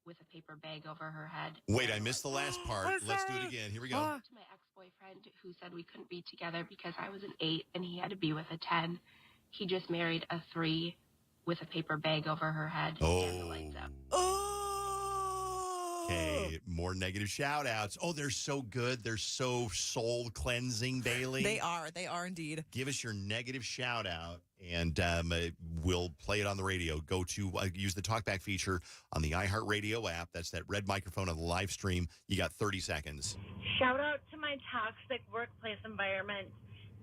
with a paper bag over her head. Wait, I missed the last part. Let's do it again. Here we go. To my ex-boyfriend who said we couldn't be together because I was an 8 and he had to be with a 10. He just married a 3 with a paper bag over her head and the lights up. Okay, more negative shout-outs. Oh, they're so good. They're so soul-cleansing, Bailey. They are indeed. Give us your negative shout-out, and we'll play it on the radio. Go to use the talkback feature on the iHeartRadio app. That's that red microphone on the live stream. You got 30 seconds. Shout out to my toxic workplace environment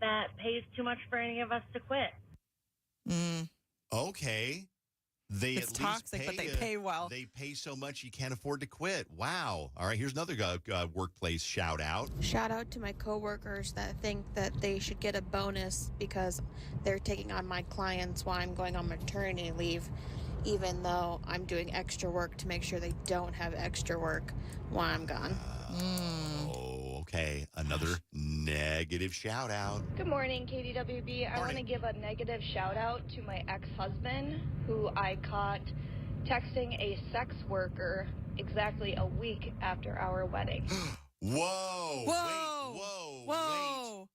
that pays too much for any of us to quit. Okay. It's at least toxic, but they pay well. They pay so much you can't afford to quit. Wow. All right, here's another workplace shout out. Shout out to my coworkers that think that they should get a bonus because they're taking on my clients while I'm going on maternity leave, even though I'm doing extra work to make sure they don't have extra work while I'm gone. Okay. Another negative shout out. Good morning, KDWB. I want to give a negative shout out to my ex-husband who I caught texting a sex worker exactly a week after our wedding. Whoa. Whoa.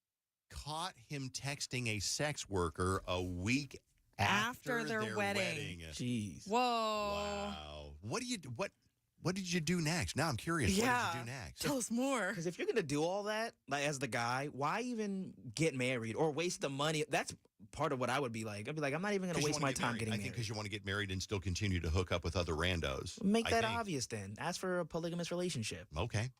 Caught him texting a sex worker a week After their wedding. Jeez. Whoa. Wow. What did you do next? Now I'm curious. Yeah. What did you do next? Tell us more. Because if you're going to do all that, like as the guy, why even get married or waste the money? That's part of what I would be like. I'd be like, I'm not even going to waste my time getting married. I think because you want to get married and still continue to hook up with other randos. Make that obvious then. Ask for a polygamous relationship. Okay.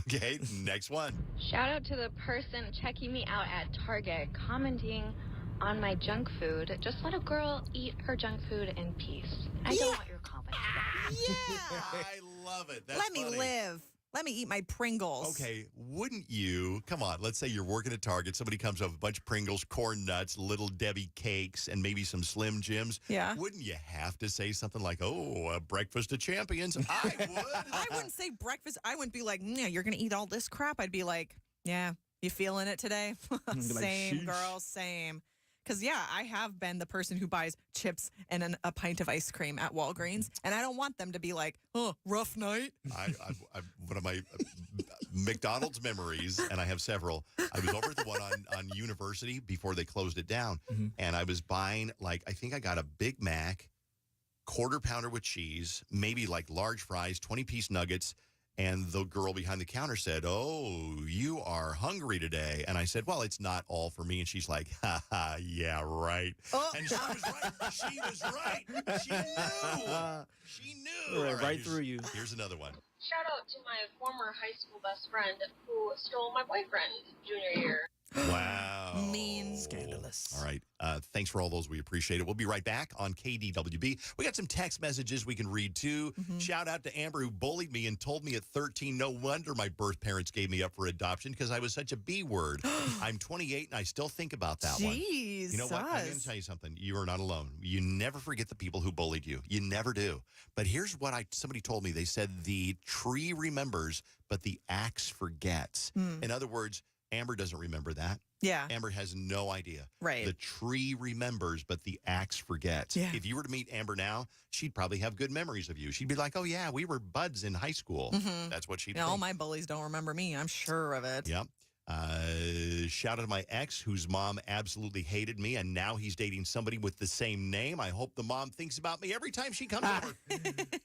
Okay, next one. Shout out to the person checking me out at Target, commenting on my junk food. Just let a girl eat her junk food in peace. I don't want your confidence. Yeah. I love it. That's Let me funny. live. Let me eat my Pringles. Okay, wouldn't you? Come on, let's say you're working at Target. Somebody comes up with a bunch of Pringles, Corn Nuts, Little Debbie cakes, and maybe some Slim Jims. Yeah. Wouldn't you have to say something like, oh, breakfast of champions? I would. I wouldn't say breakfast. I wouldn't be like, yeah, you're going to eat all this crap. I'd be like, yeah, you feeling it today? Same, sheesh. girl, same. Because, yeah, I have been the person who buys chips and a pint of ice cream at Walgreens, and I don't want them to be like, oh, rough night. One of my McDonald's memories, and I have several, I was over at the one on University before they closed it down, and I was buying, I think I got a Big Mac, quarter pounder with cheese, maybe large fries, 20-piece nuggets, and the girl behind the counter said, oh, you are hungry today. And I said, well, it's not all for me. And she's like, ha ha, yeah, right. Oh. And she was right. She was right. She knew. She knew. All Right through you. Here's another one. Shout out to my former high school best friend who stole my boyfriend junior year. Wow. Mean. Scandalous. All right. Thanks for all those. We appreciate it. We'll be right back on KDWB. We got some text messages we can read, too. Shout out to Amber, who bullied me and told me at 13, no wonder my birth parents gave me up for adoption because I was such a B word. I'm 28, and I still think about that one. Jeez. You know what? I'm going to tell you something. You are not alone. You never forget the people who bullied you. You never do. But here's what somebody told me. They said the tree remembers, but the axe forgets. In other words, Amber doesn't remember that. Yeah. Amber has no idea. Right. The tree remembers, but the axe forgets. Yeah. If you were to meet Amber now, she'd probably have good memories of you. She'd be like, oh, yeah, we were buds in high school. That's what she'd think. All my bullies don't remember me. I'm sure of it. Yep. Shout out to my ex, whose mom absolutely hated me, and now he's dating somebody with the same name. I hope the mom thinks about me every time she comes over.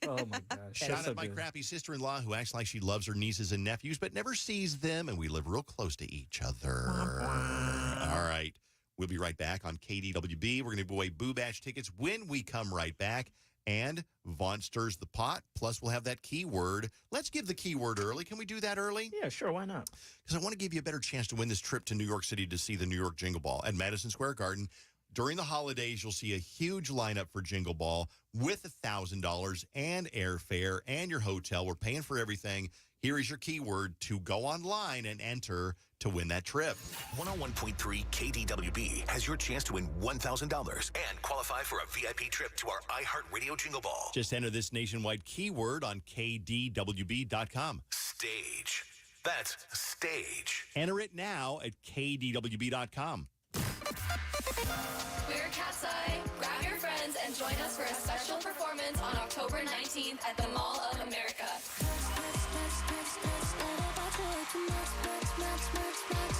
Oh, my gosh. Shout out to my crappy sister-in-law, who acts like she loves her nieces and nephews, but never sees them, and we live real close to each other. All right. We'll be right back on KDWB. We're going to give away Boo Bash tickets when we come right back. And Vaughn stirs the pot. Plus, we'll have that keyword. Let's give the keyword early. Can we do that early? Yeah, sure. Why not? Because I want to give you a better chance to win this trip to New York City to see the New York Jingle Ball at Madison Square Garden. During the holidays, you'll see a huge lineup for Jingle Ball with $1,000 and airfare and your hotel. We're paying for everything. Here is your keyword to go online and enter to win that trip. 101.3 KDWB has your chance to win $1,000 and qualify for a VIP trip to our iHeartRadio Jingle Ball. Just enter this nationwide keyword on KDWB.com. Stage. That's stage. Enter it now at KDWB.com. We're Cat's Eye. Grab your friends and join us for a special performance on October 19th at the Mall of America.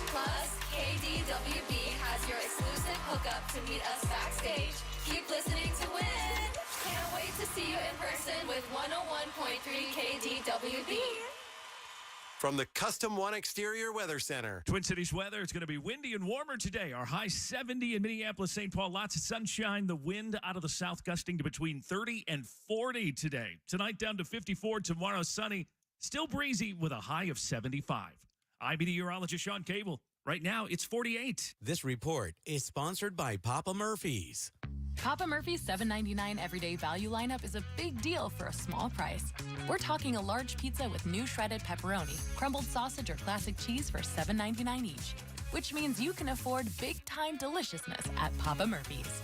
Plus, KDWB has your exclusive hookup to meet us backstage. Keep listening to win. Can't wait to see you in person with 101.3 KDWB. From the Custom One Exterior Weather Center. Twin Cities weather, it's going to be windy and warmer today. Our high 70 in Minneapolis, St. Paul. Lots of sunshine. The wind out of the south gusting to between 30 and 40 today. Tonight down to 54. Tomorrow sunny. Still breezy with a high of 75. I'm meteorologist Sean Cable. Right now, it's 48. This report is sponsored by Papa Murphy's. Papa Murphy's $7.99 everyday value lineup is a big deal for a small price. We're talking a large pizza with new shredded pepperoni, crumbled sausage, or classic cheese for $7.99 each, which means you can afford big-time deliciousness at Papa Murphy's.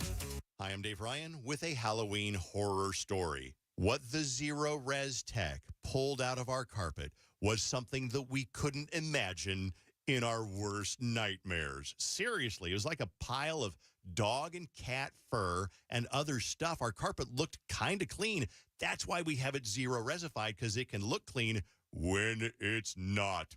Hi, I'm Dave Ryan with a Halloween horror story. What the Zero Res tech pulled out of our carpet was something that we couldn't imagine in our worst nightmares. Seriously, it was like a pile of dog and cat fur and other stuff. Our carpet looked kind of clean. That's why we have it Zero Resified, because it can look clean when it's not.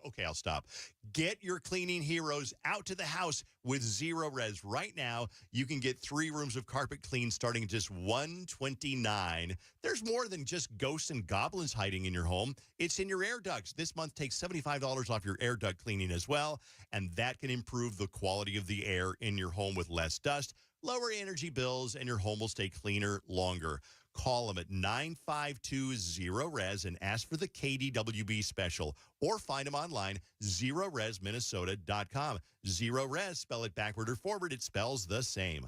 Okay, I'll stop. Get your cleaning heroes out to the house with Zero Res. Right now, you can get 3 rooms of carpet clean starting at just $129. There's more than just ghosts and goblins hiding in your home. It's in your air ducts. This month, take $75 off your air duct cleaning as well, and that can improve the quality of the air in your home with less dust, lower energy bills, and your home will stay cleaner longer. Call them at 952-0-RES and ask for the KDWB special, or find them online, zeroresminnesota.com. Zero Res, spell it backward or forward, it spells the same.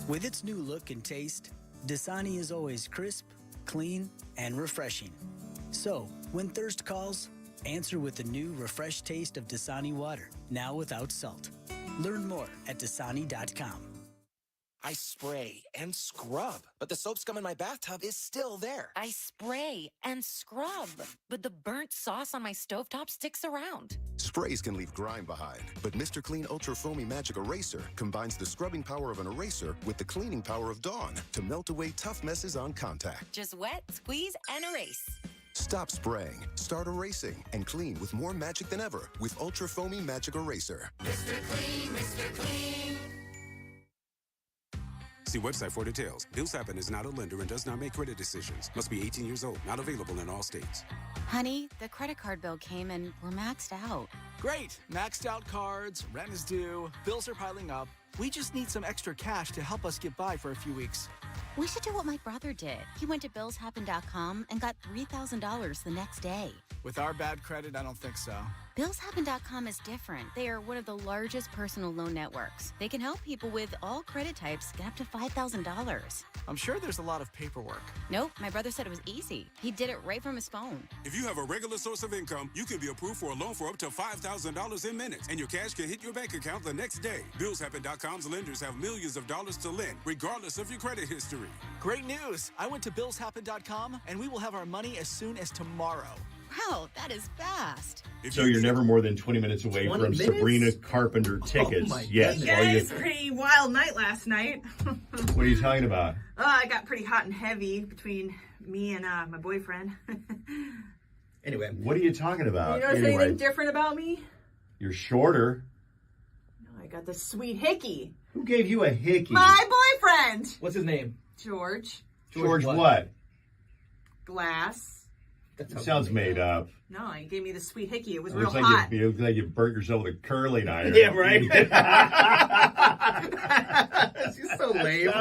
With its new look and taste, Dasani is always crisp, clean, and refreshing. So, when thirst calls, answer with the new refreshed taste of Dasani water, now without salt. Learn more at Dasani.com. I spray and scrub, but the soap scum in my bathtub is still there. I spray and scrub, but the burnt sauce on my stovetop sticks around. Sprays can leave grime behind, but Mr. Clean Ultra Foamy Magic Eraser combines the scrubbing power of an eraser with the cleaning power of Dawn to melt away tough messes on contact. Just wet, squeeze, and erase. Stop spraying, start erasing, and clean with more magic than ever with Ultra Foamy Magic Eraser. Mr. Clean, Mr. Clean. See website for details. Bills Happen is not a lender and does not make credit decisions. Must be 18 years old. Not available in all states. Honey, the credit card bill came and we're maxed out. Great. Maxed out cards, rent is due, bills are piling up. We just need some extra cash to help us get by for a few weeks. We should do what my brother did. He went to billshappen.com and got $3,000 the next day. With our bad credit, I don't think so. Billshappen.com is different. They are one of the largest personal loan networks. They can help people with all credit types get up to $5,000. I'm sure there's a lot of paperwork. Nope, my brother said it was easy. He did it right from his phone. If you have a regular source of income, you can be approved for a loan for up to $5,000 in minutes, and your cash can hit your bank account the next day. Billshappen.com's lenders have millions of dollars to lend, regardless of your credit history. Great news! I went to billshappen.com, and we will have our money as soon as tomorrow. Wow, that is fast. So you're never more than 20 minutes away 20 from minutes? Sabrina Carpenter tickets. Oh my yes. Hey guys, pretty wild night last night. What are you talking about? I got pretty hot and heavy between me and my boyfriend. Anyway. What are you talking about? You notice anything different about me? You're shorter. No, I got this sweet hickey. Who gave you a hickey? My boyfriend. What's his name? George. George what? Glass. It sounds made up. No, he gave me the sweet hickey. It was It real looks like hot. you look like you burnt yourself with a curling iron. Yeah, right. She's so lame.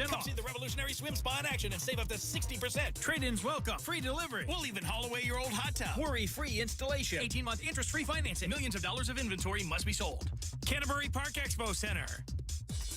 Come see the revolutionary swim spa in action and save up to 60%. Trade-ins welcome. Free delivery. We'll even haul away your old hot tub. Worry-free installation. 18-month interest-free financing. Millions of dollars of inventory must be sold. Canterbury Park Expo Center.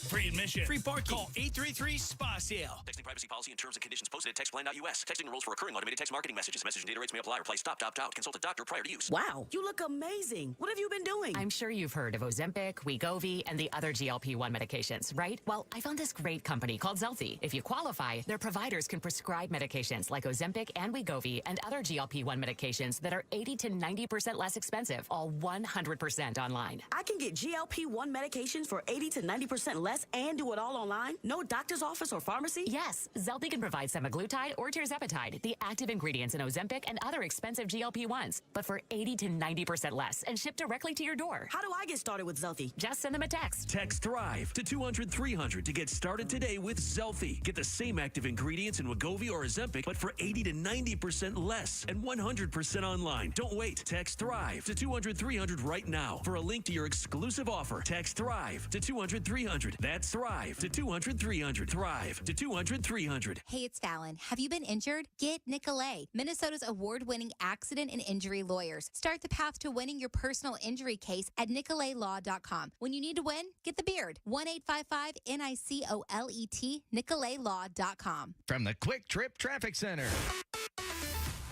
Free admission. Free parking. Call 833-SPA-SALE. Texting privacy policy and terms and conditions posted at textplan.us. Texting rules for recurring automated text marketing messages. Message and data rates may apply. Reply stop, opt out. Consult a doctor prior to use. Wow, you look amazing. What have you been doing? I'm sure you've heard of Ozempic, Wegovy, and the other GLP-1 medications, right? Well, I found this great company called Zelfie. If you qualify, their providers can prescribe medications like Ozempic and Wegovy and other GLP-1 medications that are 80 to 90% less expensive, all 100% online. I can get GLP-1 medications for 80 to 90% less and do it all online? No doctor's office or pharmacy? Yes, Zelfie can provide semaglutide or tirzepatide, the active ingredients in Ozempic and other expensive GLP-1s, but for 80 to 90% less and shipped directly to your door. How do I get started with Zelfie? Just send them a text. Text THRIVE to 200-300 to get started today with Zelfie. Get the same active ingredients in Wegovy or Ozempic, but for 80 to 90% less and 100% online. Don't wait. Text THRIVE to 200-300 right now for a link to your exclusive offer. Text THRIVE to 200-300. That's THRIVE to 200-300. THRIVE to 200-300. Hey, it's Fallon. Have you been injured? Get Nicolay, Minnesota's award-winning accident and injury lawyers. Start the path to winning your personal injury case at nicolaylaw.com. When you need to win, get the beard. 1-855-NICOLET, nicolaylaw.com. From the Quick Trip Traffic Center.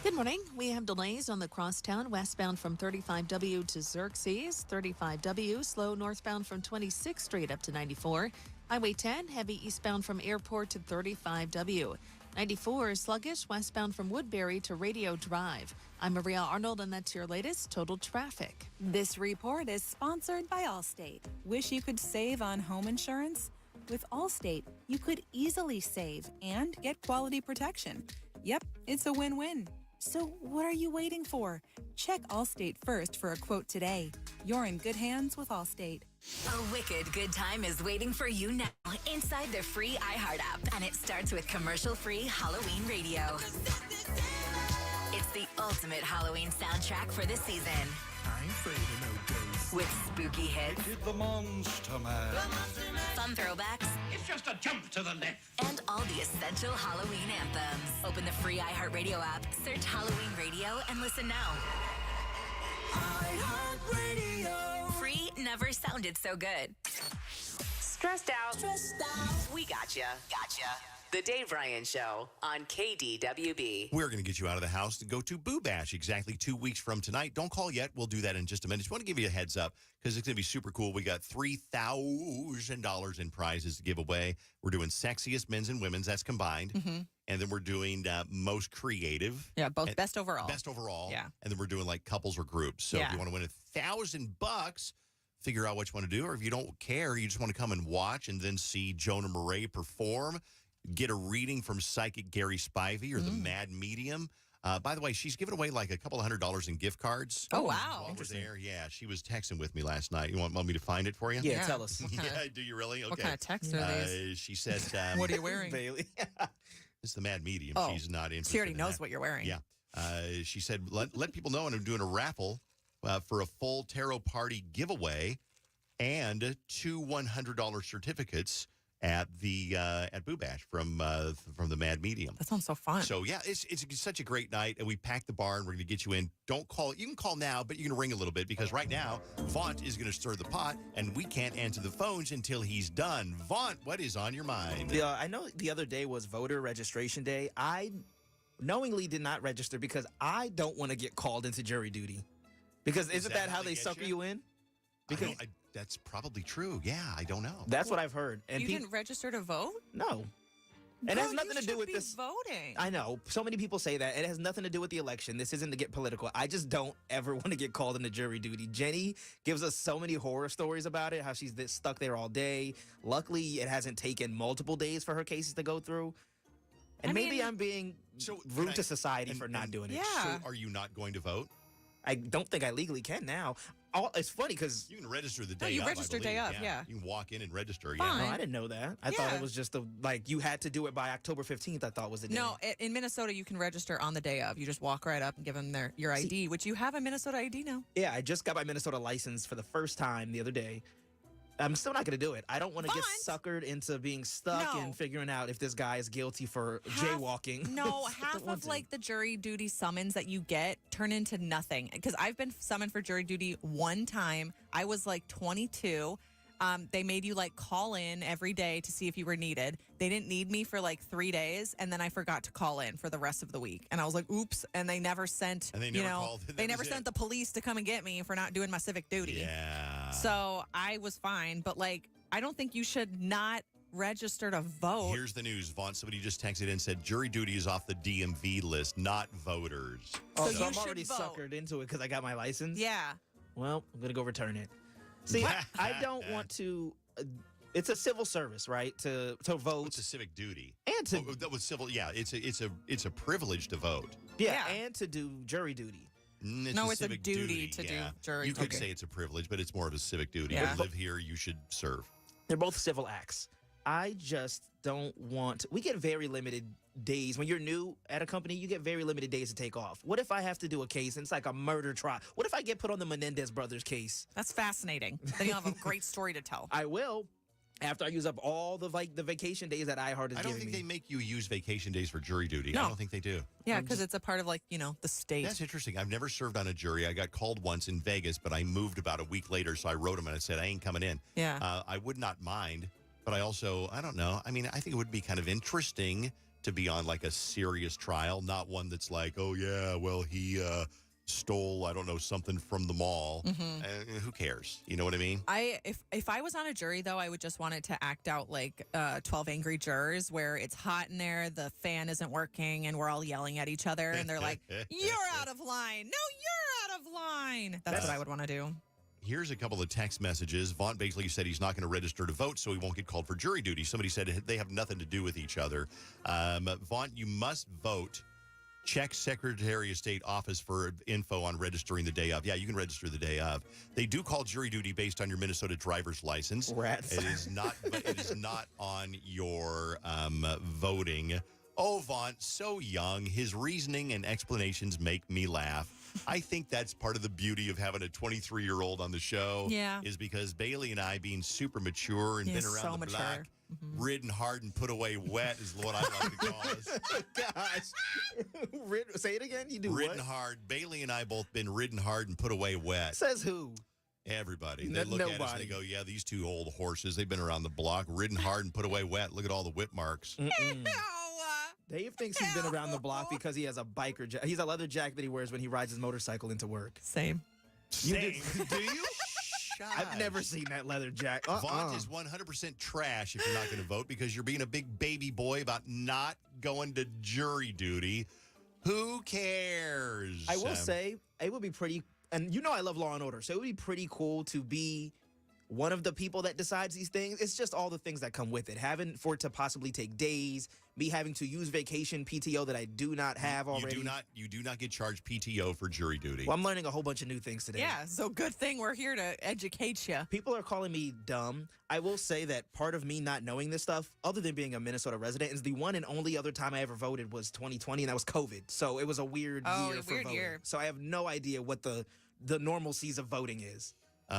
Good morning. We have delays on the crosstown westbound from 35W to Xerxes. 35W slow northbound from 26th Street up to 94. Highway 10 heavy eastbound from Airport to 35W. 94 is sluggish westbound from Woodbury to Radio Drive. I'm Maria Arnold, and that's your latest total traffic. This report is sponsored by Allstate. Wish you could save on home insurance? With Allstate, you could easily save and get quality protection. Yep, it's a win-win. So what are you waiting for? Check Allstate first for a quote today. You're in good hands with Allstate. A wicked good time is waiting for you now inside the free iHeart app. And it starts with commercial-free Halloween radio. It's the ultimate Halloween soundtrack for the season. I ain't afraid of no ghosts. With spooky hits, The Monster Man. fun throwbacks, It's just a jump to the left. and all the essential Halloween anthems. Open the free iHeartRadio app, search Halloween Radio, and listen now. iHeartRadio. Free never sounded so good. Stressed out? We gotcha. The Dave Ryan Show on KDWB. We're going to get you out of the house to go to Boo Bash exactly 2 weeks from tonight. Don't call yet. We'll do that in just a minute. Just want to give you a heads up because it's going to be super cool. We got $3,000 in prizes to give away. We're doing Sexiest Men's and Women's. That's combined. Mm-hmm. And then we're doing Most Creative. Yeah, both best overall. Best overall. Yeah. And then we're doing like couples or groups. So if you want to win $1,000, figure out what you want to do. Or if you don't care, you just want to come and watch and then see Jonah Murray perform. Get a reading from psychic Gary Spivey or the Mad Medium. By the way, she's given away like a couple $100 in gift cards. Oh, wow. While we're there. Yeah, she was texting with me last night. You want me to find it for you? Yeah, tell us. Do you really? Okay. What kind of text are these? She said... What are you wearing? Bailey. It's the Mad Medium. Oh. She's not interested. She already in knows that. what you're wearing. Yeah. She said, let people know, and I'm doing a raffle for a full tarot party giveaway and 2 $100 certificates at Boo Bash from the Mad Medium. That sounds so fun. So yeah, it's such a great night, and we packed the barn. We're going to get you in. Don't call. You can call now, but you're going to ring a little bit because right now Vaunt is going to stir the pot, and we can't answer the phones until he's done. Vaunt, what is on your mind? I know the other day was voter registration day. I knowingly did not register because I don't want to get called into jury duty. Because isn't that how they sucker you in? Because that's probably true. Yeah, I don't know. That's what I've heard. And you didn't register to vote? No. And it has nothing to do with this. Voting. I know. So many people say that. It has nothing to do with the election. This isn't to get political. I just don't ever want to get called into jury duty. Jenny gives us so many horror stories about it, how she's stuck there all day. Luckily, it hasn't taken multiple days for her cases to go through. And maybe I'm being rude to society for not doing it. So are you not going to vote? I don't think I legally can now. It's funny because you can register the day you of. register day of, yeah. You can walk in and register. No, Yeah. I didn't know that. I thought it was just you had to do it by October 15th. I thought was the day. No, in Minnesota, you can register on the day of. You just walk right up and give them your ID, which you have a Minnesota ID now. Yeah, I just got my Minnesota license for the first time the other day. I'm still not going to do it. I don't want to get suckered into being stuck and figuring out if this guy is guilty for jaywalking. No, half of like the jury duty summons that you get turn into nothing. Because I've been summoned for jury duty one time. I was like 22. They made you like call in every day to see if you were needed. They didn't need me for like 3 days, and then I forgot to call in for the rest of the week. And I was like, oops. And they never sent, And they never called. They never sent the police to come and get me for not doing my civic duty. Yeah. So I was fine. But like, I don't think you should not register to vote. Here's the news, Vaughn. Somebody just texted in and said jury duty is off the DMV list, not voters. So I'm already suckered into it because I got my license? Yeah. Well, I'm going to go return it. See, I don't want to. It's a civil service, right? To vote. It's a civic duty. And to that was civil. Yeah, it's a privilege to vote. Yeah, and to do jury duty. It's a duty to do jury You duty. could say it's a privilege, but it's more of a civic duty. Yeah. You live here, you should serve. They're both civil acts. I just don't want. We get very limited days. When you're new at a company, you get very limited days to take off. What if I have to do a case and it's like a murder trial? What if I get put on the Menendez brothers case? That's fascinating. Then you'll have a great story to tell. I will. After I use up all the vacation days that iHeart is giving me. I don't think they make you use vacation days for jury duty. No. I don't think they do. Yeah, because it's a part of the state. That's interesting. I've never served on a jury. I got called once in Vegas, but I moved about a week later, so I wrote them and I said, I ain't coming in. Yeah. I would not mind, but I don't know. I mean, I think it would be kind of interesting to be on like a serious trial, not one that's like, oh, yeah, well, he stole, I don't know, something from the mall. Who cares? You know what I mean? If I was on a jury, though, I would just want it to act out like 12 Angry Jurors, where it's hot in there, the fan isn't working, and we're all yelling at each other, and they're like, "You're out of line. No, you're out of line." That's what I would want to do. Here's a couple of text messages. Vaughn basically said he's not going to register to vote, so he won't get called for jury duty. Somebody said they have nothing to do with each other. Vaughn, you must vote. Check Secretary of State office for info on registering the day of. Yeah, you can register the day of. They do call jury duty based on your Minnesota driver's license. Rats. It is not. It is not on your voting. Oh, Vaughn, so young. His reasoning and explanations make me laugh. I think that's part of the beauty of having a 23-year-old on the show. Yeah. Is because Bailey and I, being super mature and been around so the mature. block, ridden hard and put away wet is what I like to call us. Gosh. Say it again. You do Ridden what? hard. Bailey and I both been ridden hard and put away wet. Says who? Everybody. They look at us and they go, yeah, these two old horses, they've been around the block, ridden hard and put away wet. Look at all the whip marks. Dave thinks he's been around the block because he has a biker jacket. He's a leather jacket that he wears when he rides his motorcycle into work. Same. Do you? I've never seen that leather jacket. Vaughn is 100% trash if you're not going to vote because you're being a big baby boy about not going to jury duty. Who cares? I will say it would be pretty, and you know I love Law and Order, so it would be pretty cool to be one of the people that decides these things. It's just all the things that come with it. For it to possibly take days, me having to use vacation PTO that I do not have already. You do not get charged PTO for jury duty. Well, I'm learning a whole bunch of new things today. Yeah, so good thing we're here to educate you. People are calling me dumb. I will say that part of me not knowing this stuff, other than being a Minnesota resident, is the one and only other time I ever voted was 2020, and that was COVID. So it was a weird year for voting. So I have no idea what the normalcies of voting is.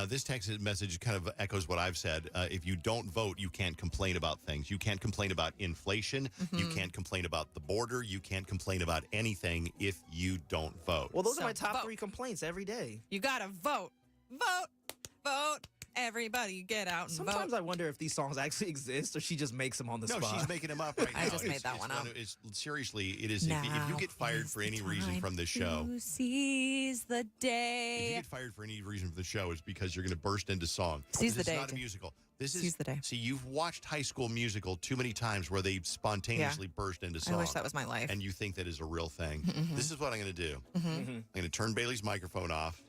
This text message kind of echoes what I've said. If you don't vote, you can't complain about things. You can't complain about inflation. You can't complain about the border. You can't complain about anything if you don't vote. Well, those are my top 3 complaints every day. You got to vote. Vote. Everybody get out and vote. Sometimes I wonder if these songs actually exist or she just makes them on the spot. No, she's making them up right now. I just made that one up. Seriously, it is. If you get fired for any reason from this show. Who sees the day? If you get fired for any reason from the show, it's because you're going to burst into song. Seize the day. It's not a musical. This is Seize the day. See, you've watched High School Musical too many times where they spontaneously burst into song. I wish that was my life. And you think that is a real thing. This is what I'm going to do. I'm going to turn Bailey's microphone off.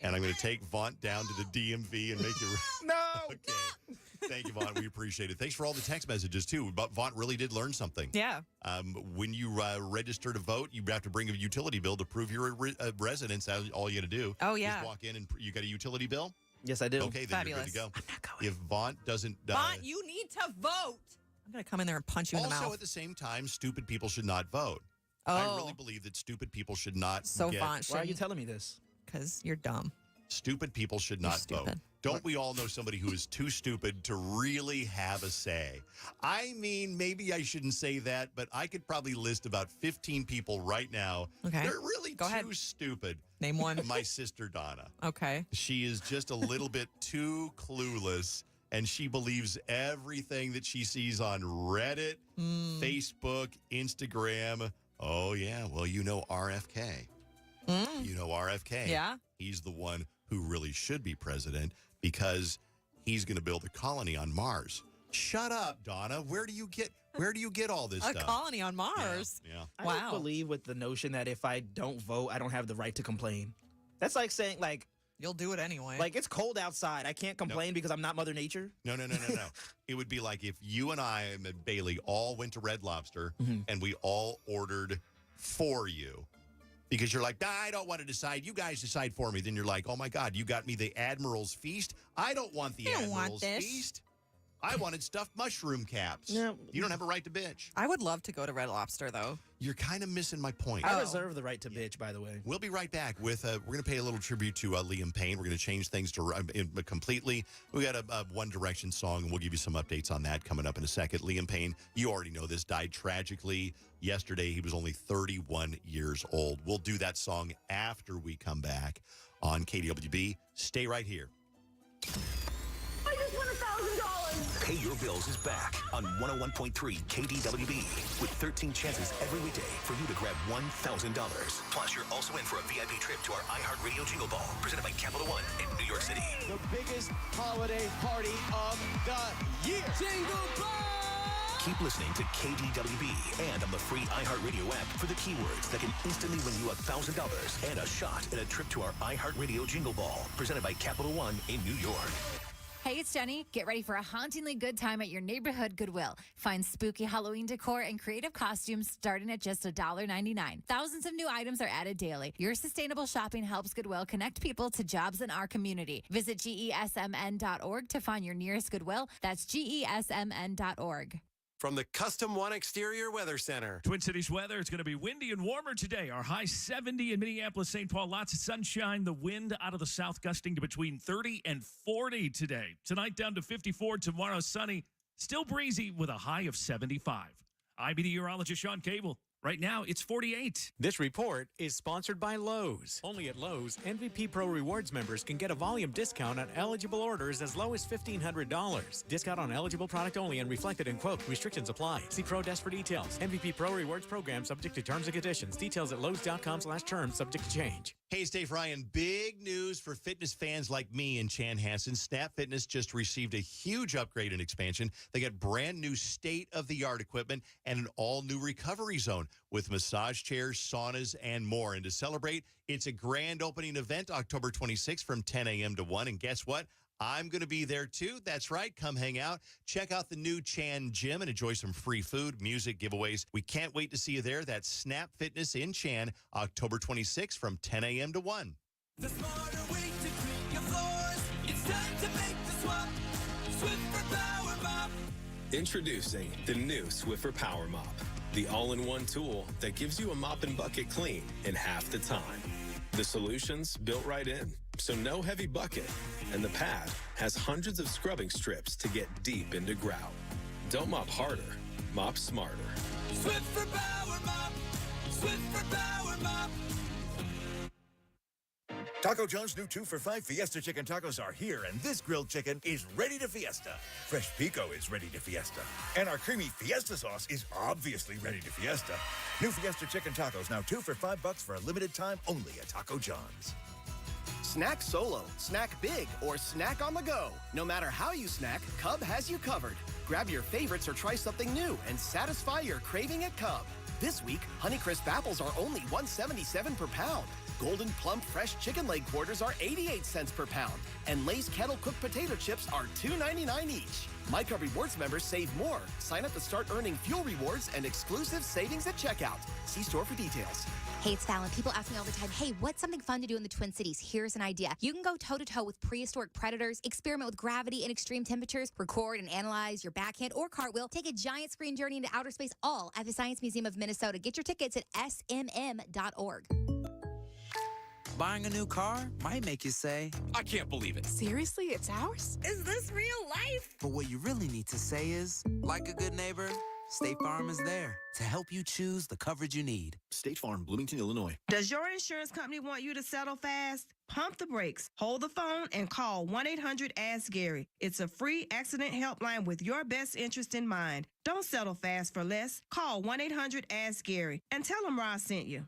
And I'm going to take Vaughn down to the DMV and make it. No. Okay. Thank you, Vaughn. We appreciate it. Thanks for all the text messages, too. But Vaughn really did learn something. Yeah. When you register to vote, you have to bring a utility bill to prove you're a resident. That's all you got to do. Oh, yeah. Just walk in and you got a utility bill? Yes, I do. Okay, then Fabulous. you're good to go. I'm not going. If Vaughn doesn't... Vaughn, you need to vote. I'm going to come in there and punch you in the mouth. Also, at the same time, stupid people should not vote. Oh. I really believe that stupid people should not Vaughn, why are you telling me this? Because you're dumb. Stupid people should not vote. Don't we all know somebody who is too stupid to really have a say? I mean, maybe I shouldn't say that, but I could probably list about 15 people right now. Okay. They're really too stupid. Name one. My sister, Donna. Okay. She is just a little bit too clueless, and she believes everything that she sees on Reddit, Facebook, Instagram. Oh, yeah. Well, you know RFK. You know RFK. Yeah. He's the one who really should be president because he's going to build a colony on Mars. Shut up, Donna. Where do you get all this stuff? A colony on Mars? Yeah. I don't believe with the notion that if I don't vote, I don't have the right to complain. That's like saying, you'll do it anyway. Like, it's cold outside. I can't complain because I'm not Mother Nature. No. It would be like if you and I and Bailey all went to Red Lobster and we all ordered for you. Because you're like, I don't want to decide. You guys decide for me. Then you're like, oh, my God, you got me the Admiral's Feast. I don't want the Admiral's Feast. I wanted stuffed mushroom caps. Yeah. You don't have a right to bitch. I would love to go to Red Lobster, though. You're kind of missing my point. I reserve the right to bitch, by the way. We'll be right back with, we're going to pay a little tribute to Liam Payne. We're going to change things to completely. We got a One Direction song, and we'll give you some updates on that coming up in a second. Liam Payne, you already know this, died tragically yesterday. He was only 31 years old. We'll do that song after we come back on KDWB. Stay right here. Are you just won $1,000. Pay Your Bills is back on 101.3 KDWB with 13 chances every weekday for you to grab $1,000. Plus, you're also in for a VIP trip to our iHeartRadio Jingle Ball presented by Capital One in New York City. The biggest holiday party of the year. Jingle Ball! Keep listening to KDWB and on the free iHeartRadio app for the keywords that can instantly win you $1,000 and a shot at a trip to our iHeartRadio Jingle Ball presented by Capital One in New York. Hey, it's Jenny. Get ready for a hauntingly good time at your neighborhood Goodwill. Find spooky Halloween decor and creative costumes starting at just $1.99. Thousands of new items are added daily. Your sustainable shopping helps Goodwill connect people to jobs in our community. Visit GESMN.org to find your nearest Goodwill. That's GESMN.org. From the Custom One Exterior Weather Center. Twin Cities weather, it's going to be windy and warmer today. Our high 70 in Minneapolis, St. Paul. Lots of sunshine. The wind out of the south gusting to between 30 and 40 today. Tonight down to 54. Tomorrow sunny. Still breezy with a high of 75. I'm meteorologist Sean Cable. Right now, it's 48. This report is sponsored by Lowe's. Only at Lowe's, MVP Pro Rewards members can get a volume discount on eligible orders as low as $1,500. Discount on eligible product only and reflected in quote. Restrictions apply. See Pro Desk for details. MVP Pro Rewards program subject to terms and conditions. Details at Lowe's.com/terms subject to change. Hey, it's Dave Ryan. Big news for fitness fans like me and Chanhassen. Snap Fitness just received a huge upgrade and expansion. They got brand new state-of-the-art equipment and an all-new recovery zone with massage chairs, saunas, and more. And to celebrate, it's a grand opening event October 26th from 10 a.m. to 1. And guess what? I'm going to be there, too. That's right. Come hang out. Check out the new Chan Gym and enjoy some free food, music, giveaways. We can't wait to see you there. That's Snap Fitness in Chan, October 26th from 10 a.m. to 1. The smarter way to clean your floors. It's time to make the swap. Swiffer Power Mop. Introducing the new Swiffer Power Mop, the all-in-one tool that gives you a mop and bucket clean in half the time. The solution's built right in, so no heavy bucket, and the pad has hundreds of scrubbing strips to get deep into grout. Don't mop harder, mop smarter. Swiffer Power Mop. Swiffer Power Mop. Taco John's new 2 for $5 Fiesta Chicken Tacos are here, and this grilled chicken is ready to fiesta. Fresh pico is ready to fiesta. And our creamy Fiesta sauce is obviously ready to fiesta. New Fiesta Chicken Tacos now 2 for $5 for a limited time only at Taco John's. Snack solo, snack big, or snack on the go. No matter how you snack, Cub has you covered. Grab your favorites or try something new and satisfy your craving at Cub. This week, Honeycrisp apples are only $1.77 per pound. Golden Plump Fresh Chicken Leg Quarters are 88 cents per pound. And Lay's Kettle Cooked Potato Chips are $2.99 each. MyCub Rewards members save more. Sign up to start earning fuel rewards and exclusive savings at checkout. See store for details. Hey, it's Fallon. People ask me all the time, hey, what's something fun to do in the Twin Cities? Here's an idea. You can go toe-to-toe with prehistoric predators, experiment with gravity and extreme temperatures, record and analyze your backhand or cartwheel, take a giant screen journey into outer space, all at the Science Museum of Minnesota. Get your tickets at smm.org. Buying a new car might make you say, I can't believe it. Seriously, it's ours? Is this real life? but what you really need to say is, like a good neighbor, State Farm is there to help you choose the coverage you need. State Farm, Bloomington, Illinois. Does your insurance company want you to settle fast? Pump the brakes, hold the phone, and call 1-800-ASK-GARY. It's a free accident helpline with your best interest in mind. Don't settle fast for less. Call 1-800-ASK-GARY and tell them Ross sent you.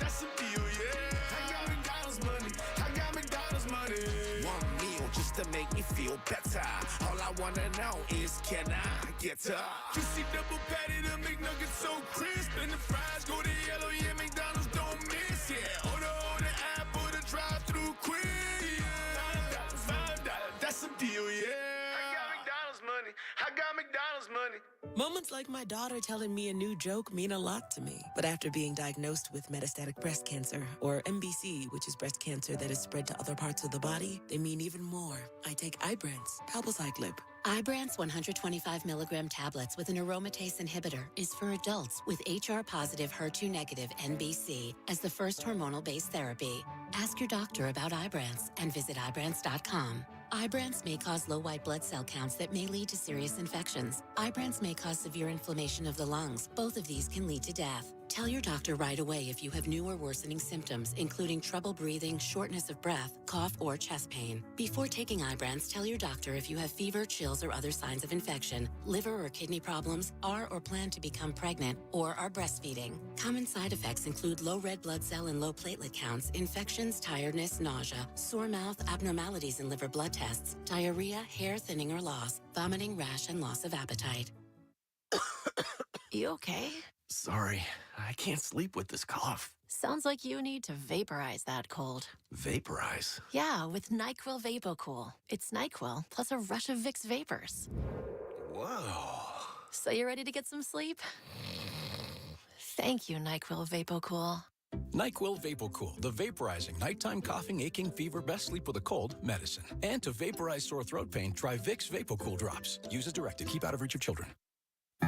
That's a deal, yeah. I got McDonald's money. I got McDonald's money. One meal just to make me feel better. All I wanna know is, can I get up? Juicy double patty, the McNuggets so crisp, and the fries go to yellow. Yeah, McDonald's don't miss. Yeah, order app or the drive-through quick. $5, that's a deal, yeah. I got McDonald's money. I got McDonald's money. Moments like my daughter telling me a new joke mean a lot to me. But after being diagnosed with metastatic breast cancer, or MBC, which is breast cancer that is spread to other parts of the body, they mean even more. I take Ibrance, palbociclib. Ibrance 125 milligram tablets with an aromatase inhibitor is for adults with HR-positive, HER2-negative NBC as the first hormonal-based therapy. Ask your doctor about Ibrance and visit Ibrance.com. Ibrance may cause low white blood cell counts that may lead to serious infections. Ibrance may cause severe inflammation of the lungs. Both of these can lead to death. Tell your doctor right away if you have new or worsening symptoms, including trouble breathing, shortness of breath, cough, or chest pain. Before taking Ibrance, tell your doctor if you have fever, chills, or other signs of infection, liver or kidney problems, are or plan to become pregnant, or are breastfeeding. Common side effects include low red blood cell and low platelet counts, infections, tiredness, nausea, sore mouth, abnormalities in liver blood tests, diarrhea, hair thinning or loss, vomiting, rash, and loss of appetite. You okay? Sorry, I can't sleep with this cough. Sounds like you need to vaporize that cold. Vaporize? Yeah, with NyQuil VapoCool. It's NyQuil plus a rush of Vicks vapors. Whoa. So you ready to get some sleep? Thank you, NyQuil VapoCool. NyQuil VapoCool, the vaporizing nighttime coughing, aching, fever, best sleep with a cold medicine. And to vaporize sore throat pain, try Vicks VapoCool drops. Use as directed. Keep out of reach of children.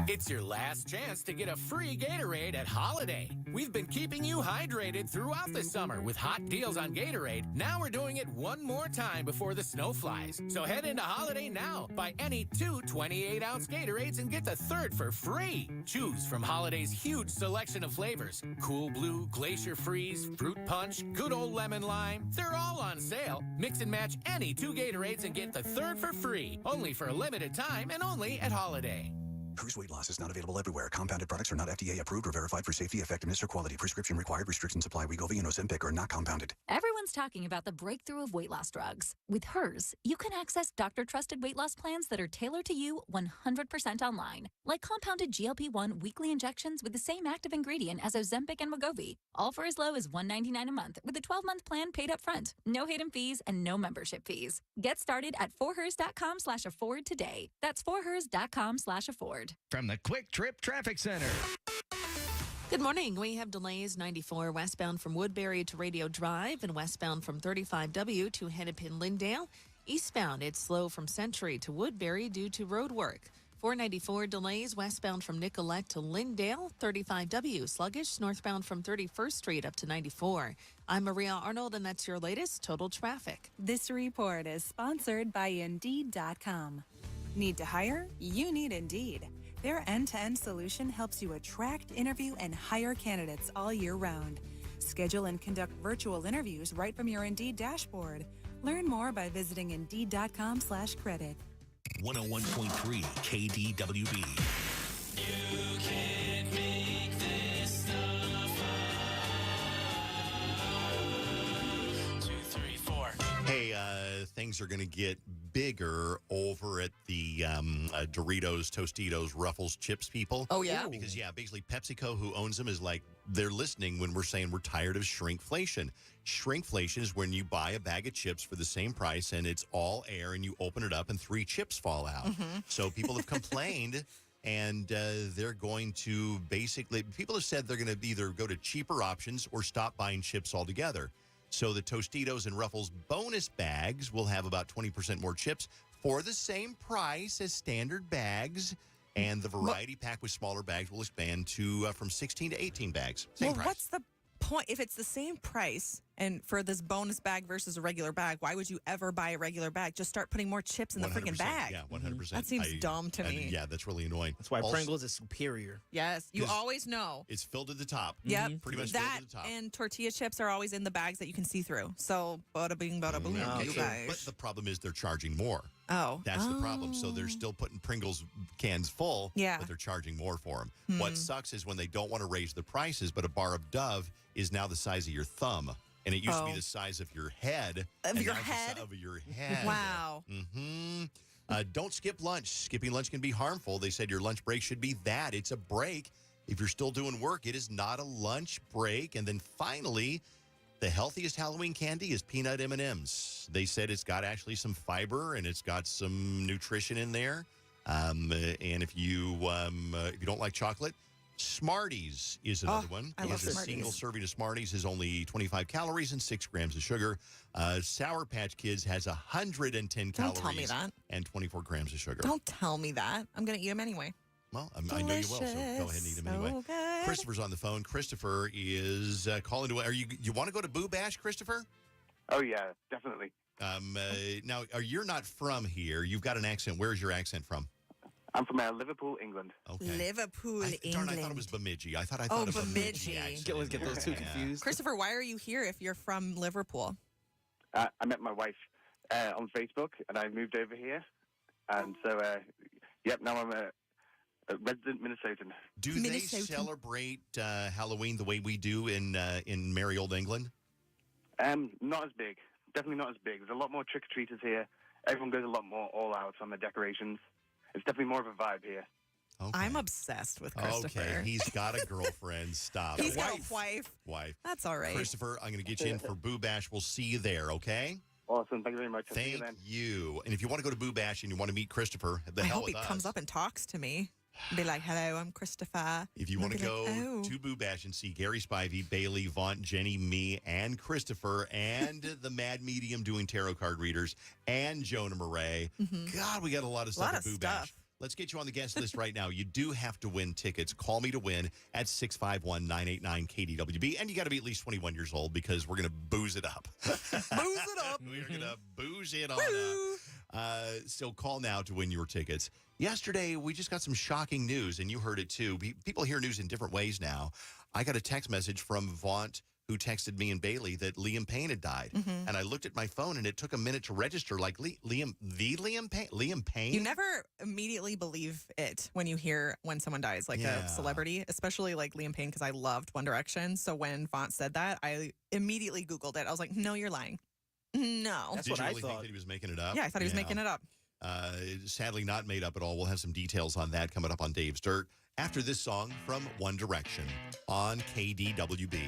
It's your last chance to get a free Gatorade at Holiday. We've been keeping you hydrated throughout the summer with hot deals on Gatorade. Now we're doing it one more time before the snow flies. So head into Holiday now. Buy any 2 28-ounce Gatorades and get the third for free. Choose from Holiday's huge selection of flavors. Cool Blue, Glacier Freeze, Fruit Punch, Good Old Lemon Lime. They're all on sale. Mix and match any 2 Gatorades and get the third for free. Only for a limited time and only at Holiday. Hers weight loss is not available everywhere. Compounded products are not FDA approved or verified for safety, effectiveness, or quality. Prescription required. Restrictions apply. Wegovy and Ozempic are not compounded. Everyone's talking about the breakthrough of weight loss drugs. With hers, you can access doctor-trusted weight loss plans that are tailored to you 100% online. Like compounded GLP-1 weekly injections with the same active ingredient as Ozempic and Wegovy. All for as low as $199 a month with a 12-month plan paid up front. No hidden fees and no membership fees. Get started at forhers.com/afford today. That's forhers.com/afford. From the Quick Trip Traffic Center. Good morning. We have delays 94 westbound from Woodbury to Radio Drive and westbound from 35W to Hennepin Lindale. Eastbound, it's slow from Century to Woodbury due to road work. 494 delays westbound from Nicollet to Lindale. 35W sluggish northbound from 31st Street up to 94. I'm Maria Arnold, and that's your latest total traffic. This report is sponsored by Indeed.com. Need to hire? You need Indeed. Their end-to-end solution helps you attract, interview, and hire candidates all year round. Schedule and conduct virtual interviews right from your Indeed dashboard. Learn more by visiting Indeed.com/credit. 101.3 KDWB. You can't make this stuff up. 2, 3, 4. Hey, things are going to get bigger over at the Doritos, Tostitos, Ruffles, Chips people. Oh, yeah? Because, basically PepsiCo, who owns them, is like, they're listening when we're saying we're tired of shrinkflation. Shrinkflation is when you buy a bag of chips for the same price and it's all air and you open it up and 3 chips fall out. Mm-hmm. So people have complained and they're going to basically, people have said they're going to either go to cheaper options or stop buying chips altogether. So the Tostitos and Ruffles bonus bags will have about 20% more chips for the same price as standard bags. And the variety pack with smaller bags will expand to from 16 to 18 bags. Same price. What's the point? If it's the same price and for this bonus bag versus a regular bag, why would you ever buy a regular bag? Just start putting more chips in the freaking bag. Yeah, 100%. That seems dumb to me. Yeah, that's really annoying. That's why Pringles is superior. Yes, you always know. It's filled to the top. Yep. Pretty much that filled to the top. and tortilla chips are always in the bags that you can see through. So, bada bing, bada boom, you guys. But the problem is they're charging more. Oh. That's the problem. So they're still putting Pringles cans full, but they're charging more for them. What sucks is when they don't want to raise the prices, but a bar of Dove is now the size of your thumb. And it used to be the size of your head. Of your now it's the head? size of your head. Wow. Don't skip lunch. Skipping lunch can be harmful. They said your lunch break should be that. It's a break. If you're still doing work, it is not a lunch break. And then finally, the healthiest Halloween candy is peanut M&Ms. They said it's got actually some fiber and it's got some nutrition in there. And if you don't like chocolate, Smarties is another one. I love A Smarties. single serving of Smarties is only 25 calories and 6 grams of sugar. Sour Patch Kids has 110 Don't calories tell me that. and 24 grams of sugar. Don't tell me that. I'm going to eat them anyway. Well, I know you will, so go ahead and eat them anyway. So good. Christopher's on the phone. Christopher is calling to. You want to go to Boo Bash, Christopher? Oh yeah, definitely. Now, you're not from here. You've got an accent. Where's your accent from? I'm from Liverpool, England. Okay. Liverpool, England. Darn, I thought it was Bemidji. I thought a Bemidji accent. Always get those two Yeah. confused. Christopher, why are you here if you're from Liverpool? I met my wife on Facebook, and I moved over here. And so, now I'm a resident Minnesotan. Do they celebrate Halloween the way we do in merry old England? Not as big. Definitely not as big. There's a lot more trick-or-treaters here. Everyone goes a lot more all out on the decorations. It's definitely more of a vibe here. Okay. I'm obsessed with Christopher. Okay, he's got a girlfriend. Stop. He's got a wife. That's all right. Christopher, I'm going to get you in for Boo Bash. We'll see you there, okay? Awesome. Thank you very much. I'll see you Thank then. you. And if you want to go to Boo Bash and you want to meet Christopher, the I hell hope he with us. comes up and talks to me. Be like, hello, I'm Christopher. If you want to go "Oh." to Boo Bash and see Gary Spivey, Bailey, Vaughn, Jenny, me, and Christopher, and the Mad Medium doing tarot card readers, and Jonah Murray. God, we got a lot of stuff at Boo Bash. Let's get you on the guest list right now. You do have to win tickets. Call me to win at 651-989-KDWB. And you got to be at least 21 years old because we're going to booze it up. Booze it up. We're going to booze it on up. So call now to win your tickets. Yesterday, we just got some shocking news, and you heard it too. People hear news in different ways now. I got a text message from Vaunt, who texted me and Bailey that Liam Payne had died. And I looked at my phone, and it took a minute to register, like Liam Payne? You never immediately believe it when you hear when someone dies, like a celebrity, especially like Liam Payne, because I loved One Direction. So when Vaunt said that, I immediately Googled it. I was like, no, you're lying. No. That's what I thought. Think that he was making it up? Yeah, I thought he was making it up. Sadly, not made up at all. We'll have some details on that coming up on Dave's Dirt after this song from One Direction on KDWB.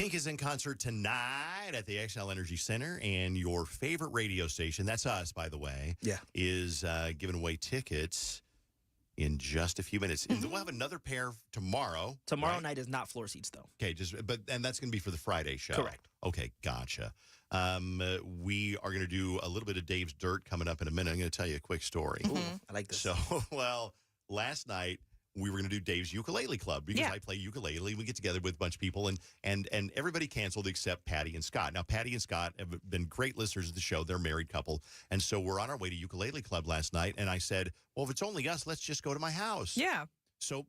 Pink is in concert tonight at the XL Energy Center, and your favorite radio station, that's us, by the way, is giving away tickets in just a few minutes. And we'll have another pair tomorrow. Tomorrow night is not floor seats, though. Okay, and that's going to be for the Friday show. Correct. Okay, gotcha. We are going to do a little bit of Dave's Dirt coming up in a minute. I'm going to tell you a quick story. Ooh, I like this. So, last night we were going to do Dave's Ukulele Club because I play ukulele. We get together with a bunch of people, and everybody canceled except Patty and Scott. Now, Patty and Scott have been great listeners of the show. They're a married couple, and so we're on our way to Ukulele Club last night, and I said, well, if it's only us, let's just go to my house. Yeah. So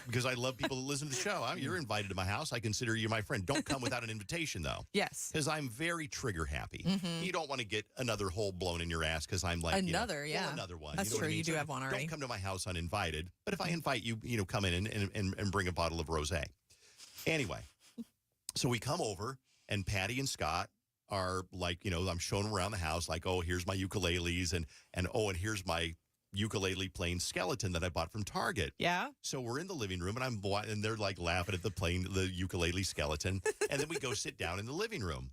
because I love people that listen to the show. You're invited to my house. I consider you my friend. Don't come without an invitation, though. Yes. Because I'm very trigger happy. You don't want to get another hole blown in your ass because I'm like, another one. You That's know true. what I mean? You do have one already. Don't come to my house uninvited. But if I invite you, come in and bring a bottle of rosé. Anyway, so we come over, and Patty and Scott are like, I'm showing them around the house, like, oh, here's my ukuleles, and here's my ukulele playing skeleton that I bought from Target. Yeah. So we're in the living room, and they're like laughing at the ukulele skeleton, and then we go sit down in the living room,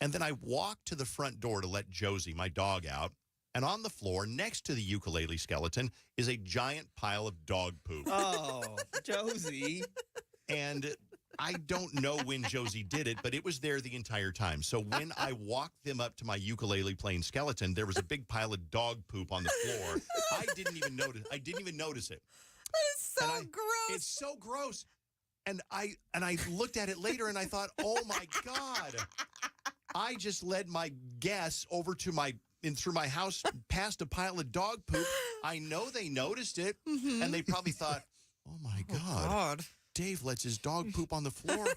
and then I walk to the front door to let Josie, my dog, out, and on the floor next to the ukulele skeleton is a giant pile of dog poop. Oh, Josie. And I don't know when Josie did it, but it was there the entire time. So when I walked them up to my ukulele playing skeleton, there was a big pile of dog poop on the floor. I didn't even notice it. That is so gross. It's so gross. And I looked at it later and I thought, oh my God. I just led my guests over to through my house past a pile of dog poop. I know they noticed it, and they probably thought, oh my God. Dave lets his dog poop on the floor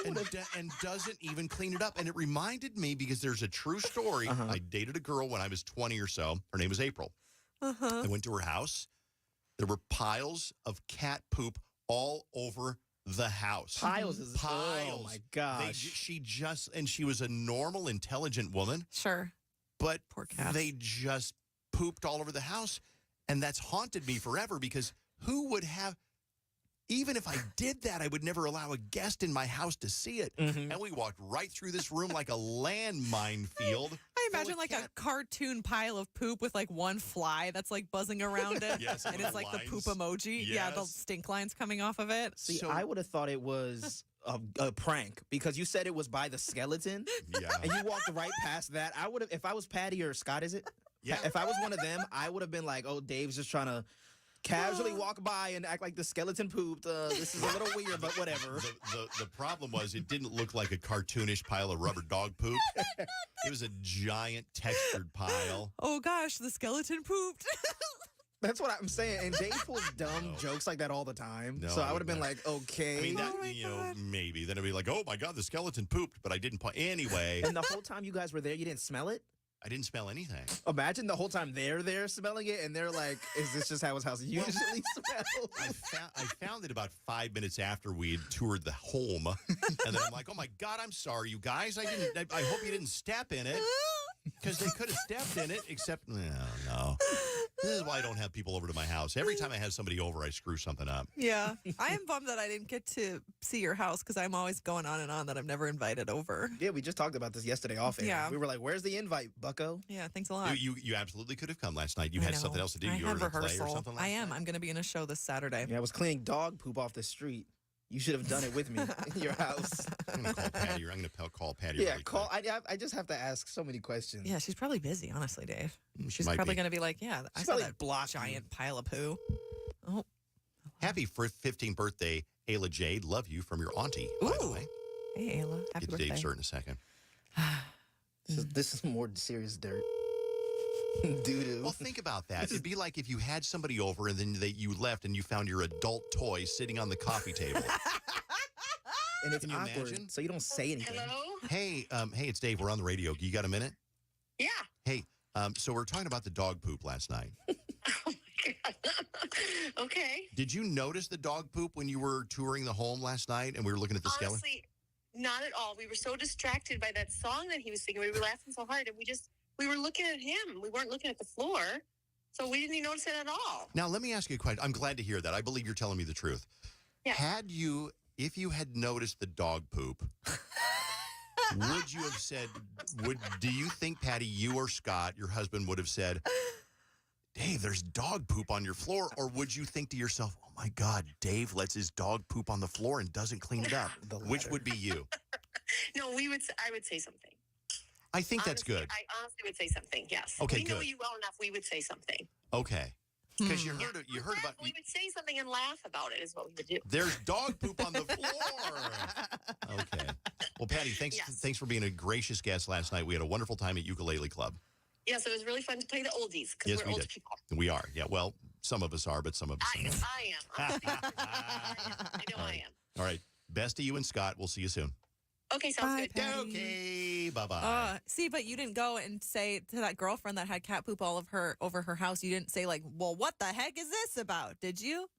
and doesn't even clean it up. And it reminded me, because there's a true story. I dated a girl when I was 20 or so. Her name was April. I went to her house. There were piles of cat poop all over the house. Piles. Oh, my gosh. She was a normal, intelligent woman. Sure. But poor cats. They just pooped all over the house. And that's haunted me forever, because who would have... Even if I did that, I would never allow a guest in my house to see it. And we walked right through this room like a landmine field. I imagine like a cartoon pile of poop with like one fly that's like buzzing around it. Yes, and it's like the poop emoji. Yes. Yeah, the stink lines coming off of it. See, I would have thought it was a prank, because you said it was by the skeleton. Yeah. And you walked right past that. I would have, if I was Patty or Scott, is it? Yeah. If I was one of them, I would have been like, oh, Dave's just trying to casually walk by and act like the skeleton pooped. This is a little weird, but whatever. The problem was it didn't look like a cartoonish pile of rubber dog poop. It was a giant textured pile. Oh gosh, the skeleton pooped. That's what I'm saying. And Dave pulls dumb jokes like that all the time. No, so I would have been like, okay. I mean, maybe. Then it'd be like, oh my God, the skeleton pooped, but I didn't. Anyway. And the whole time you guys were there, you didn't smell it? I didn't smell anything. Imagine the whole time they're there smelling it, and they're like, is this just how his house usually smells? I found it about 5 minutes after we had toured the home. And then I'm like, oh my God, I'm sorry, you guys. I hope you didn't step in it. Because they could have stepped in it, except, no. This is why I don't have people over to my house. Every time I have somebody over, I screw something up. Yeah. I am bummed that I didn't get to see your house, because I'm always going on and on that I'm never invited over. Yeah, we just talked about this yesterday off air. Yeah. We were like, where's the invite, bucko? Yeah, thanks a lot. You absolutely could have come last night. You had something else to do. You were going to play or something like that. I am. I'm going to be in a show this Saturday. Yeah, I was cleaning dog poop off the street. You should have done it with me in your house. I'm going to call Patty. I'm going to call Patty. Yeah, really call. I just have to ask so many questions. Yeah, she's probably busy, honestly, Dave. She's might probably be. going to be like, yeah, I saw that giant pile of poo. Oh. Happy 15th birthday, Ayla Jade. Love you from your auntie, by the way. Hey, Ayla. Happy Get birthday. to Dave's Dirt in a second. This is more serious dirt. Doo-doo. Well, think about that. It'd be like if you had somebody over and then you left and you found your adult toy sitting on the coffee table. And it's Can you awkward, imagine? so you don't say anything. Hello? Hey, it's Dave. We're on the radio. You got a minute? Yeah. Hey, so we're talking about the dog poop last night. Okay. Did you notice the dog poop when you were touring the home last night and we were looking at the skeleton? Honestly, not at all. We were so distracted by that song that he was singing. We were laughing so hard, and we were looking at him. We weren't looking at the floor, so we didn't even notice it at all. Now, let me ask you a question. I'm glad to hear that. I believe you're telling me the truth. Yeah. Had you, if you had noticed the dog poop, would you have said, do you think, Patty, you or Scott, your husband, would have said, Dave, there's dog poop on your floor? Or would you think to yourself, oh, my God, Dave lets his dog poop on the floor and doesn't clean it up? Which would be you? No, I would say something. I think that's good. I honestly would say something, yes. Okay, we know good. you well enough, we would say something. Okay. Because you heard about... We would say something and laugh about it is what we would do. There's dog poop on the floor. Okay. Well, Patty, thanks for being a gracious guest last night. We had a wonderful time at Ukulele Club. Yes, it was really fun to play the oldies because Yes, we're we old did. people. We are. Yeah, well, some of us are, but some of us aren't. I am. I know I am. All right. Best to you and Scott. We'll see you soon. Okay, sounds good. Patty. Okay, bye-bye. See, but you didn't go and say to that girlfriend that had cat poop over her house, you didn't say like, well, what the heck is this about? Did you?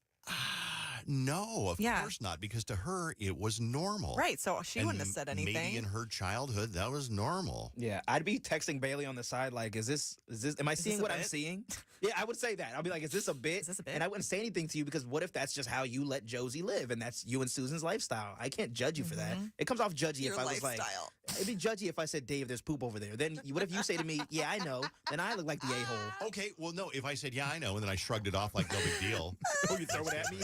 No, of course not, because to her, it was normal. Right, so she wouldn't have said anything. Maybe in her childhood, that was normal. Yeah, I'd be texting Bailey on the side like, am I seeing what I'm seeing? Yeah, I would say that. I'll be like, is this a bit? And I wouldn't say anything to you because what if that's just how you let Josie live and that's you and Susan's lifestyle? I can't judge you for that. It comes off judgy if I was like, it'd be judgy if I said, Dave, there's poop over there. Then what if you say to me, yeah, I know, then I look like the a-hole. Okay, well, no, if I said, yeah, I know, and then I shrugged it off like no big deal. Oh, you throw it at me?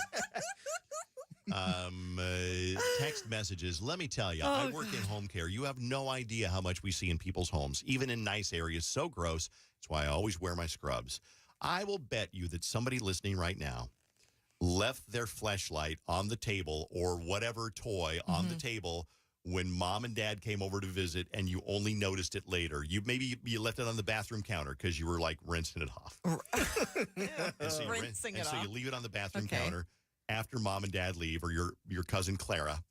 Text messages. Let me tell you, I work in home care. You have no idea how much we see in people's homes, even in nice areas. So gross. That's why I always wear my scrubs. I will bet you that somebody listening right now left their fleshlight on the table or whatever toy on the table when mom and dad came over to visit, and you only noticed it later. Maybe you left it on the bathroom counter because you were like rinsing it off. And so you leave it on the bathroom counter after mom and dad leave, or your cousin Clara.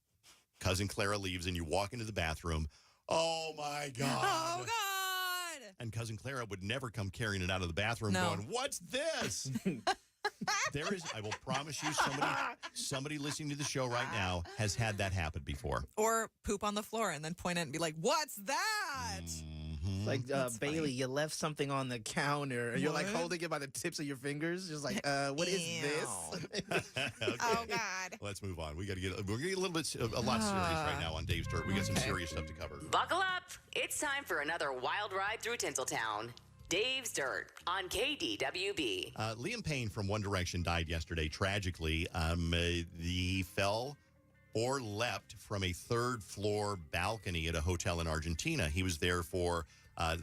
Cousin Clara leaves, and you walk into the bathroom. Oh, my God. Oh, God. And cousin Clara would never come carrying it out of the bathroom going, what's this? I will promise you, somebody listening to the show right now has had that happen before. Or poop on the floor and then point at it and be like, what's that? Like, Bailey, you left something on the counter. And you're like holding it by the tips of your fingers. Just like, what is this? Okay. Oh, God. Let's move on. We're going to get a lot serious right now on Dave's Dirt. We got some serious stuff to cover. Buckle up. It's time for another wild ride through Tinseltown. Dave's Dirt on KDWB. Liam Payne from One Direction died yesterday, tragically. He fell or leapt from a third-floor balcony at a hotel in Argentina. He was there for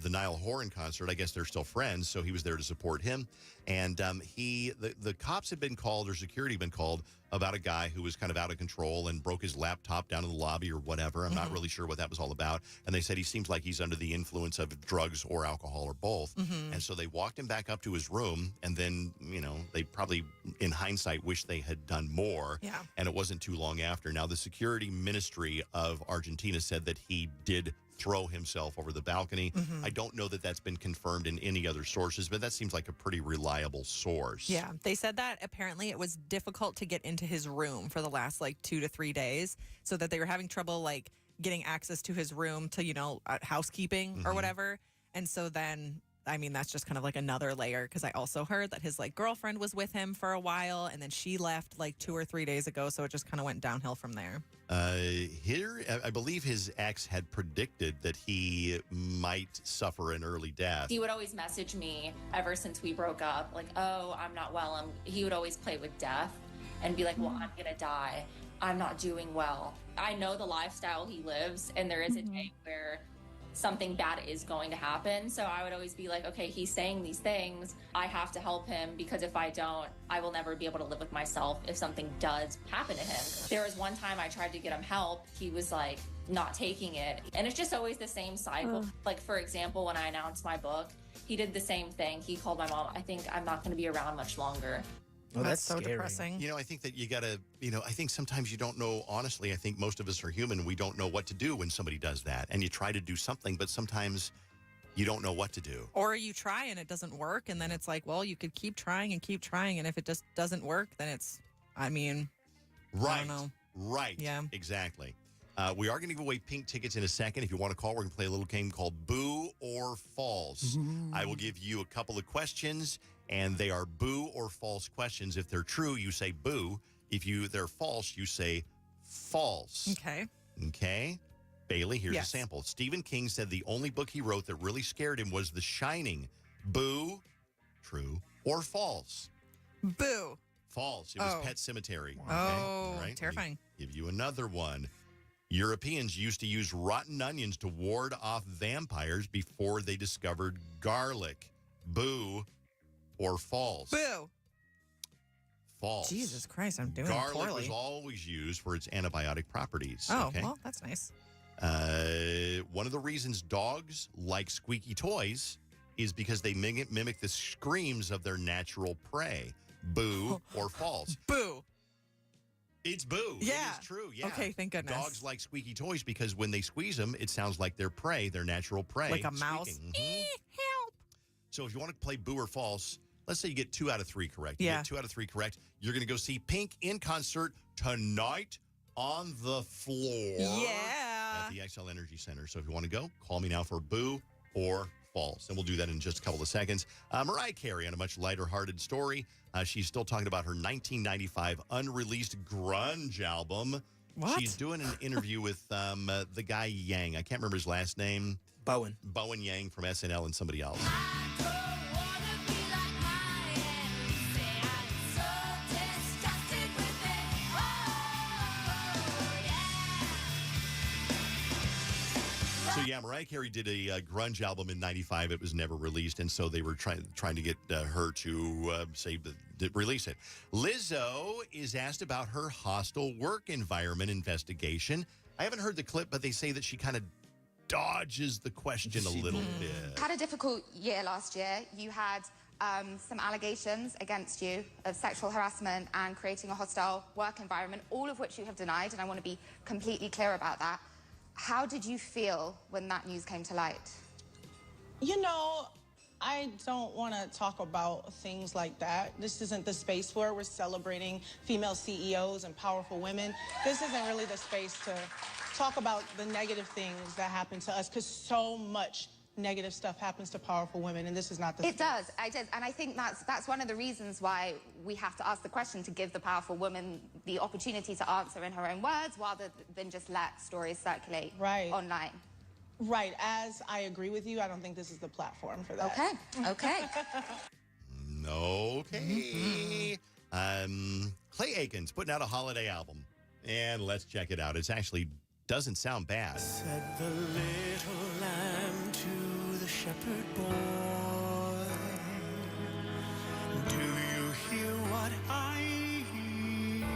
the Niall Horan concert. I guess they're still friends, so he was there to support him. And the cops had been called, or security had been called, about a guy who was kind of out of control and broke his laptop down in the lobby or whatever. I'm not really sure what that was all about. And they said he seems like he's under the influence of drugs or alcohol or both. And so they walked him back up to his room, and then, they probably, in hindsight, wish they had done more. Yeah. And it wasn't too long after. Now, the security ministry of Argentina said that he did throw himself over the balcony. I don't know that that's been confirmed in any other sources, but that seems like a pretty reliable source. Yeah, they said that apparently it was difficult to get into his room for the last 2 to 3 days, so that they were having trouble getting access to his room to housekeeping or whatever. And so then, I mean, that's just kind of another layer, because I also heard that his girlfriend was with him for a while, and then she left 2 or 3 days ago, so it just kind of went downhill from there. Here, I believe his ex had predicted that he might suffer an early death. He would always message me ever since we broke up, oh, I'm not well. He would always play with death and be like, well, I'm going to die. I'm not doing well. I know the lifestyle he lives, and there is a day where something bad is going to happen. So I would always be like, okay, he's saying these things. I have to help him, because if I don't, I will never be able to live with myself if something does happen to him. There was one time I tried to get him help. He was not taking it. And it's just always the same cycle. For example, when I announced my book, he did the same thing. He called my mom. I think I'm not going to be around much longer. Oh, that's so scary. depressing. I think that you got to, I think sometimes you don't know, honestly, I think most of us are human. We don't know what to do when somebody does that. And you try to do something, but sometimes you don't know what to do. Or you try and it doesn't work. And then it's well, you could keep trying and keep trying. And if it just doesn't work, then it's, I don't know. Right. Yeah. Exactly. We are going to give away pink tickets in a second. If you want to call, we're going to play a little game called Boo or False. I will give you a couple of questions, and they are boo or false questions. If they're true, you say boo. If they're false, you say false. Okay. Okay. Bailey, here's Yes. a sample. Stephen King said the only book he wrote that really scared him was The Shining. Boo, true, or false? Boo. False. It was Oh. Pet Cemetery. Okay. Oh, All right. terrifying. Give you another one. Europeans used to use rotten onions to ward off vampires before they discovered garlic. Boo or false? Boo. False. Jesus Christ, I'm doing Garlic poorly. was always used for its antibiotic properties. Oh, okay? well, that's nice. One of the reasons dogs like squeaky toys is because they mimic the screams of their natural prey. Boo or false? Boo. It's boo. Yeah. It is true. Yeah. Okay, thank goodness. Dogs like squeaky toys because when they squeeze them, it sounds like their prey, their natural prey. Like a mouse. Squeaking. Help. So if you want to play boo or false, let's say you get 2 out of 3 correct. You Yeah. get 2 out of 3 correct. You're going to go see Pink in concert tonight on the floor. Yeah. At the XL Energy Center. So if you want to go, call me now for boo or false. And we'll do that in just a couple of seconds. Mariah Carey on a much lighter-hearted story. She's still talking about her 1995 unreleased grunge album. What? She's doing an interview with the guy Yang. I can't remember his last name. Bowen Yang from SNL and somebody else. So yeah, Mariah Carey did a grunge album in '95. It was never released, and so they were trying to get her to release it. Lizzo is asked about her hostile work environment investigation. I haven't heard the clip, but they say that she kind of dodges the question a little bit. Had a difficult year last year. You had some allegations against you of sexual harassment and creating a hostile work environment, all of which you have denied, and I want to be completely clear about that. How did you feel when that news came to light? You know, I don't want to talk about things like that. This isn't the space for it. We're celebrating female CEOs and powerful women. This isn't really the space to talk about the negative things that happen to us, because so much negative stuff happens to powerful women, and this is not the It does. I did. And I think that's one of the reasons why we have to ask the question, to give the powerful woman the opportunity to answer in her own words rather than just let stories circulate online. Right. As I agree with you, I don't think this is the platform for that. Okay. Okay. Okay. Clay Aiken's putting out a holiday album, and let's check it out. It actually doesn't sound bad. Said the little lamb to the shepherd boy, do you hear what I hear?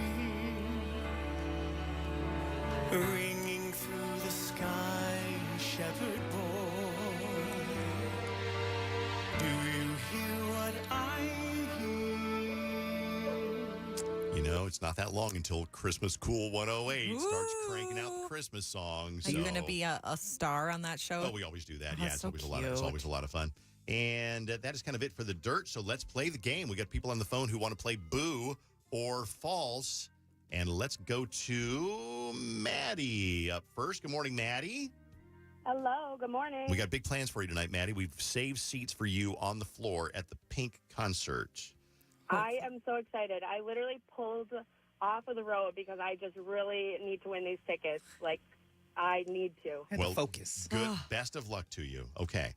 Ringing through the sky, shepherd boy, do you hear what I hear? You know, it's not that long until Christmas Cool 108 starts cranking out the Christmas songs. Are you going to be a star on that show? Oh, we always do that. Oh, Yeah, that's it's so always it's always a lot of fun. And that is kind of it for the dirt. So let's play the game. We got people on the phone who want to play boo or false. And let's go to Maddie up first. Good morning, Maddie. Hello, good morning. We got big plans for you tonight, Maddie. We've saved seats for you on the floor at the Pink concert. I am so excited. I literally pulled off of the road because I just really need to win these tickets. Like, I need to. Well, focus. Good. Best of luck to you. Okay.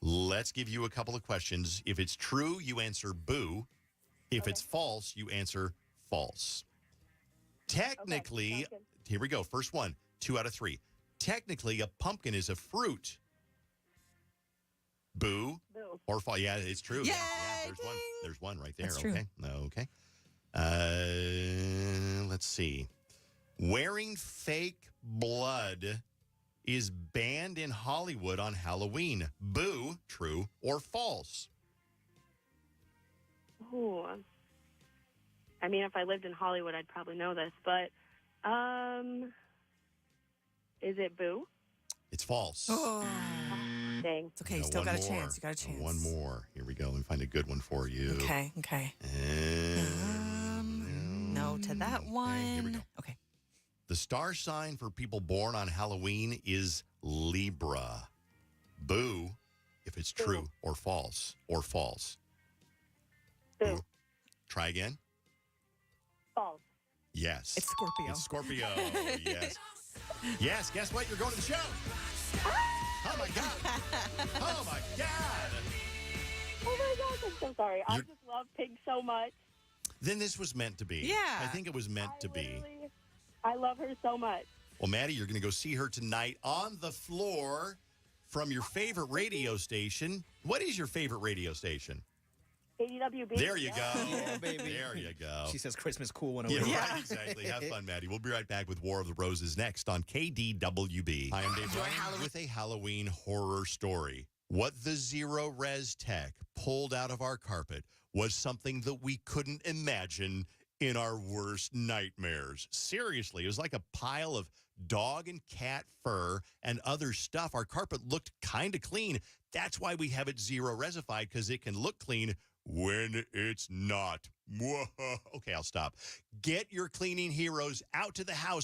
Let's give you a couple of questions. If it's true, you answer boo. If it's false, you answer false. Technically, here we go. First one, 2 out of 3. Technically, a pumpkin is a fruit. Boo. Or false. Yeah, it's true. Yeah, there's one. There's one right there. That's true. Okay. Okay. Let's see. Wearing fake blood is banned in Hollywood on Halloween. Boo, true or false? Ooh. I mean, if I lived in Hollywood, I'd probably know this, but is it boo? It's false. Oh. Dang. It's okay. You still got a chance. You got a chance. One more. Here we go. Let me find a good one for you. Okay. No to that one. Here we go. Okay. The star sign for people born on Halloween is Libra. Boo, if it's true or false. Or false. Boo. Try again. False. Yes. It's Scorpio. It's Scorpio. Yes. Yes. Guess what? You're going to the show. Oh, my God. Oh, my God. Oh, my gosh, I'm so sorry. I just love Pink so much. Then this was meant to be. Yeah. I think it was meant to be. I love her so much. Well, Maddie, you're going to go see her tonight on the floor from your favorite radio station. What is your favorite radio station? KDWB. There you go. Yeah, baby. There you go. She says Christmas cool when Yeah, right, exactly. Have fun, Maddie. We'll be right back with War of the Roses next on KDWB. Hi, I'm Dave Ryan with a Halloween horror story. What the Zero Res Tech pulled out of our carpet was something that we couldn't imagine in our worst nightmares. Seriously, it was like a pile of dog and cat fur and other stuff. Our carpet looked kind of clean. That's why we have it zero resified, because it can look clean when it's not. Okay, I'll stop. Get your cleaning heroes out to the house.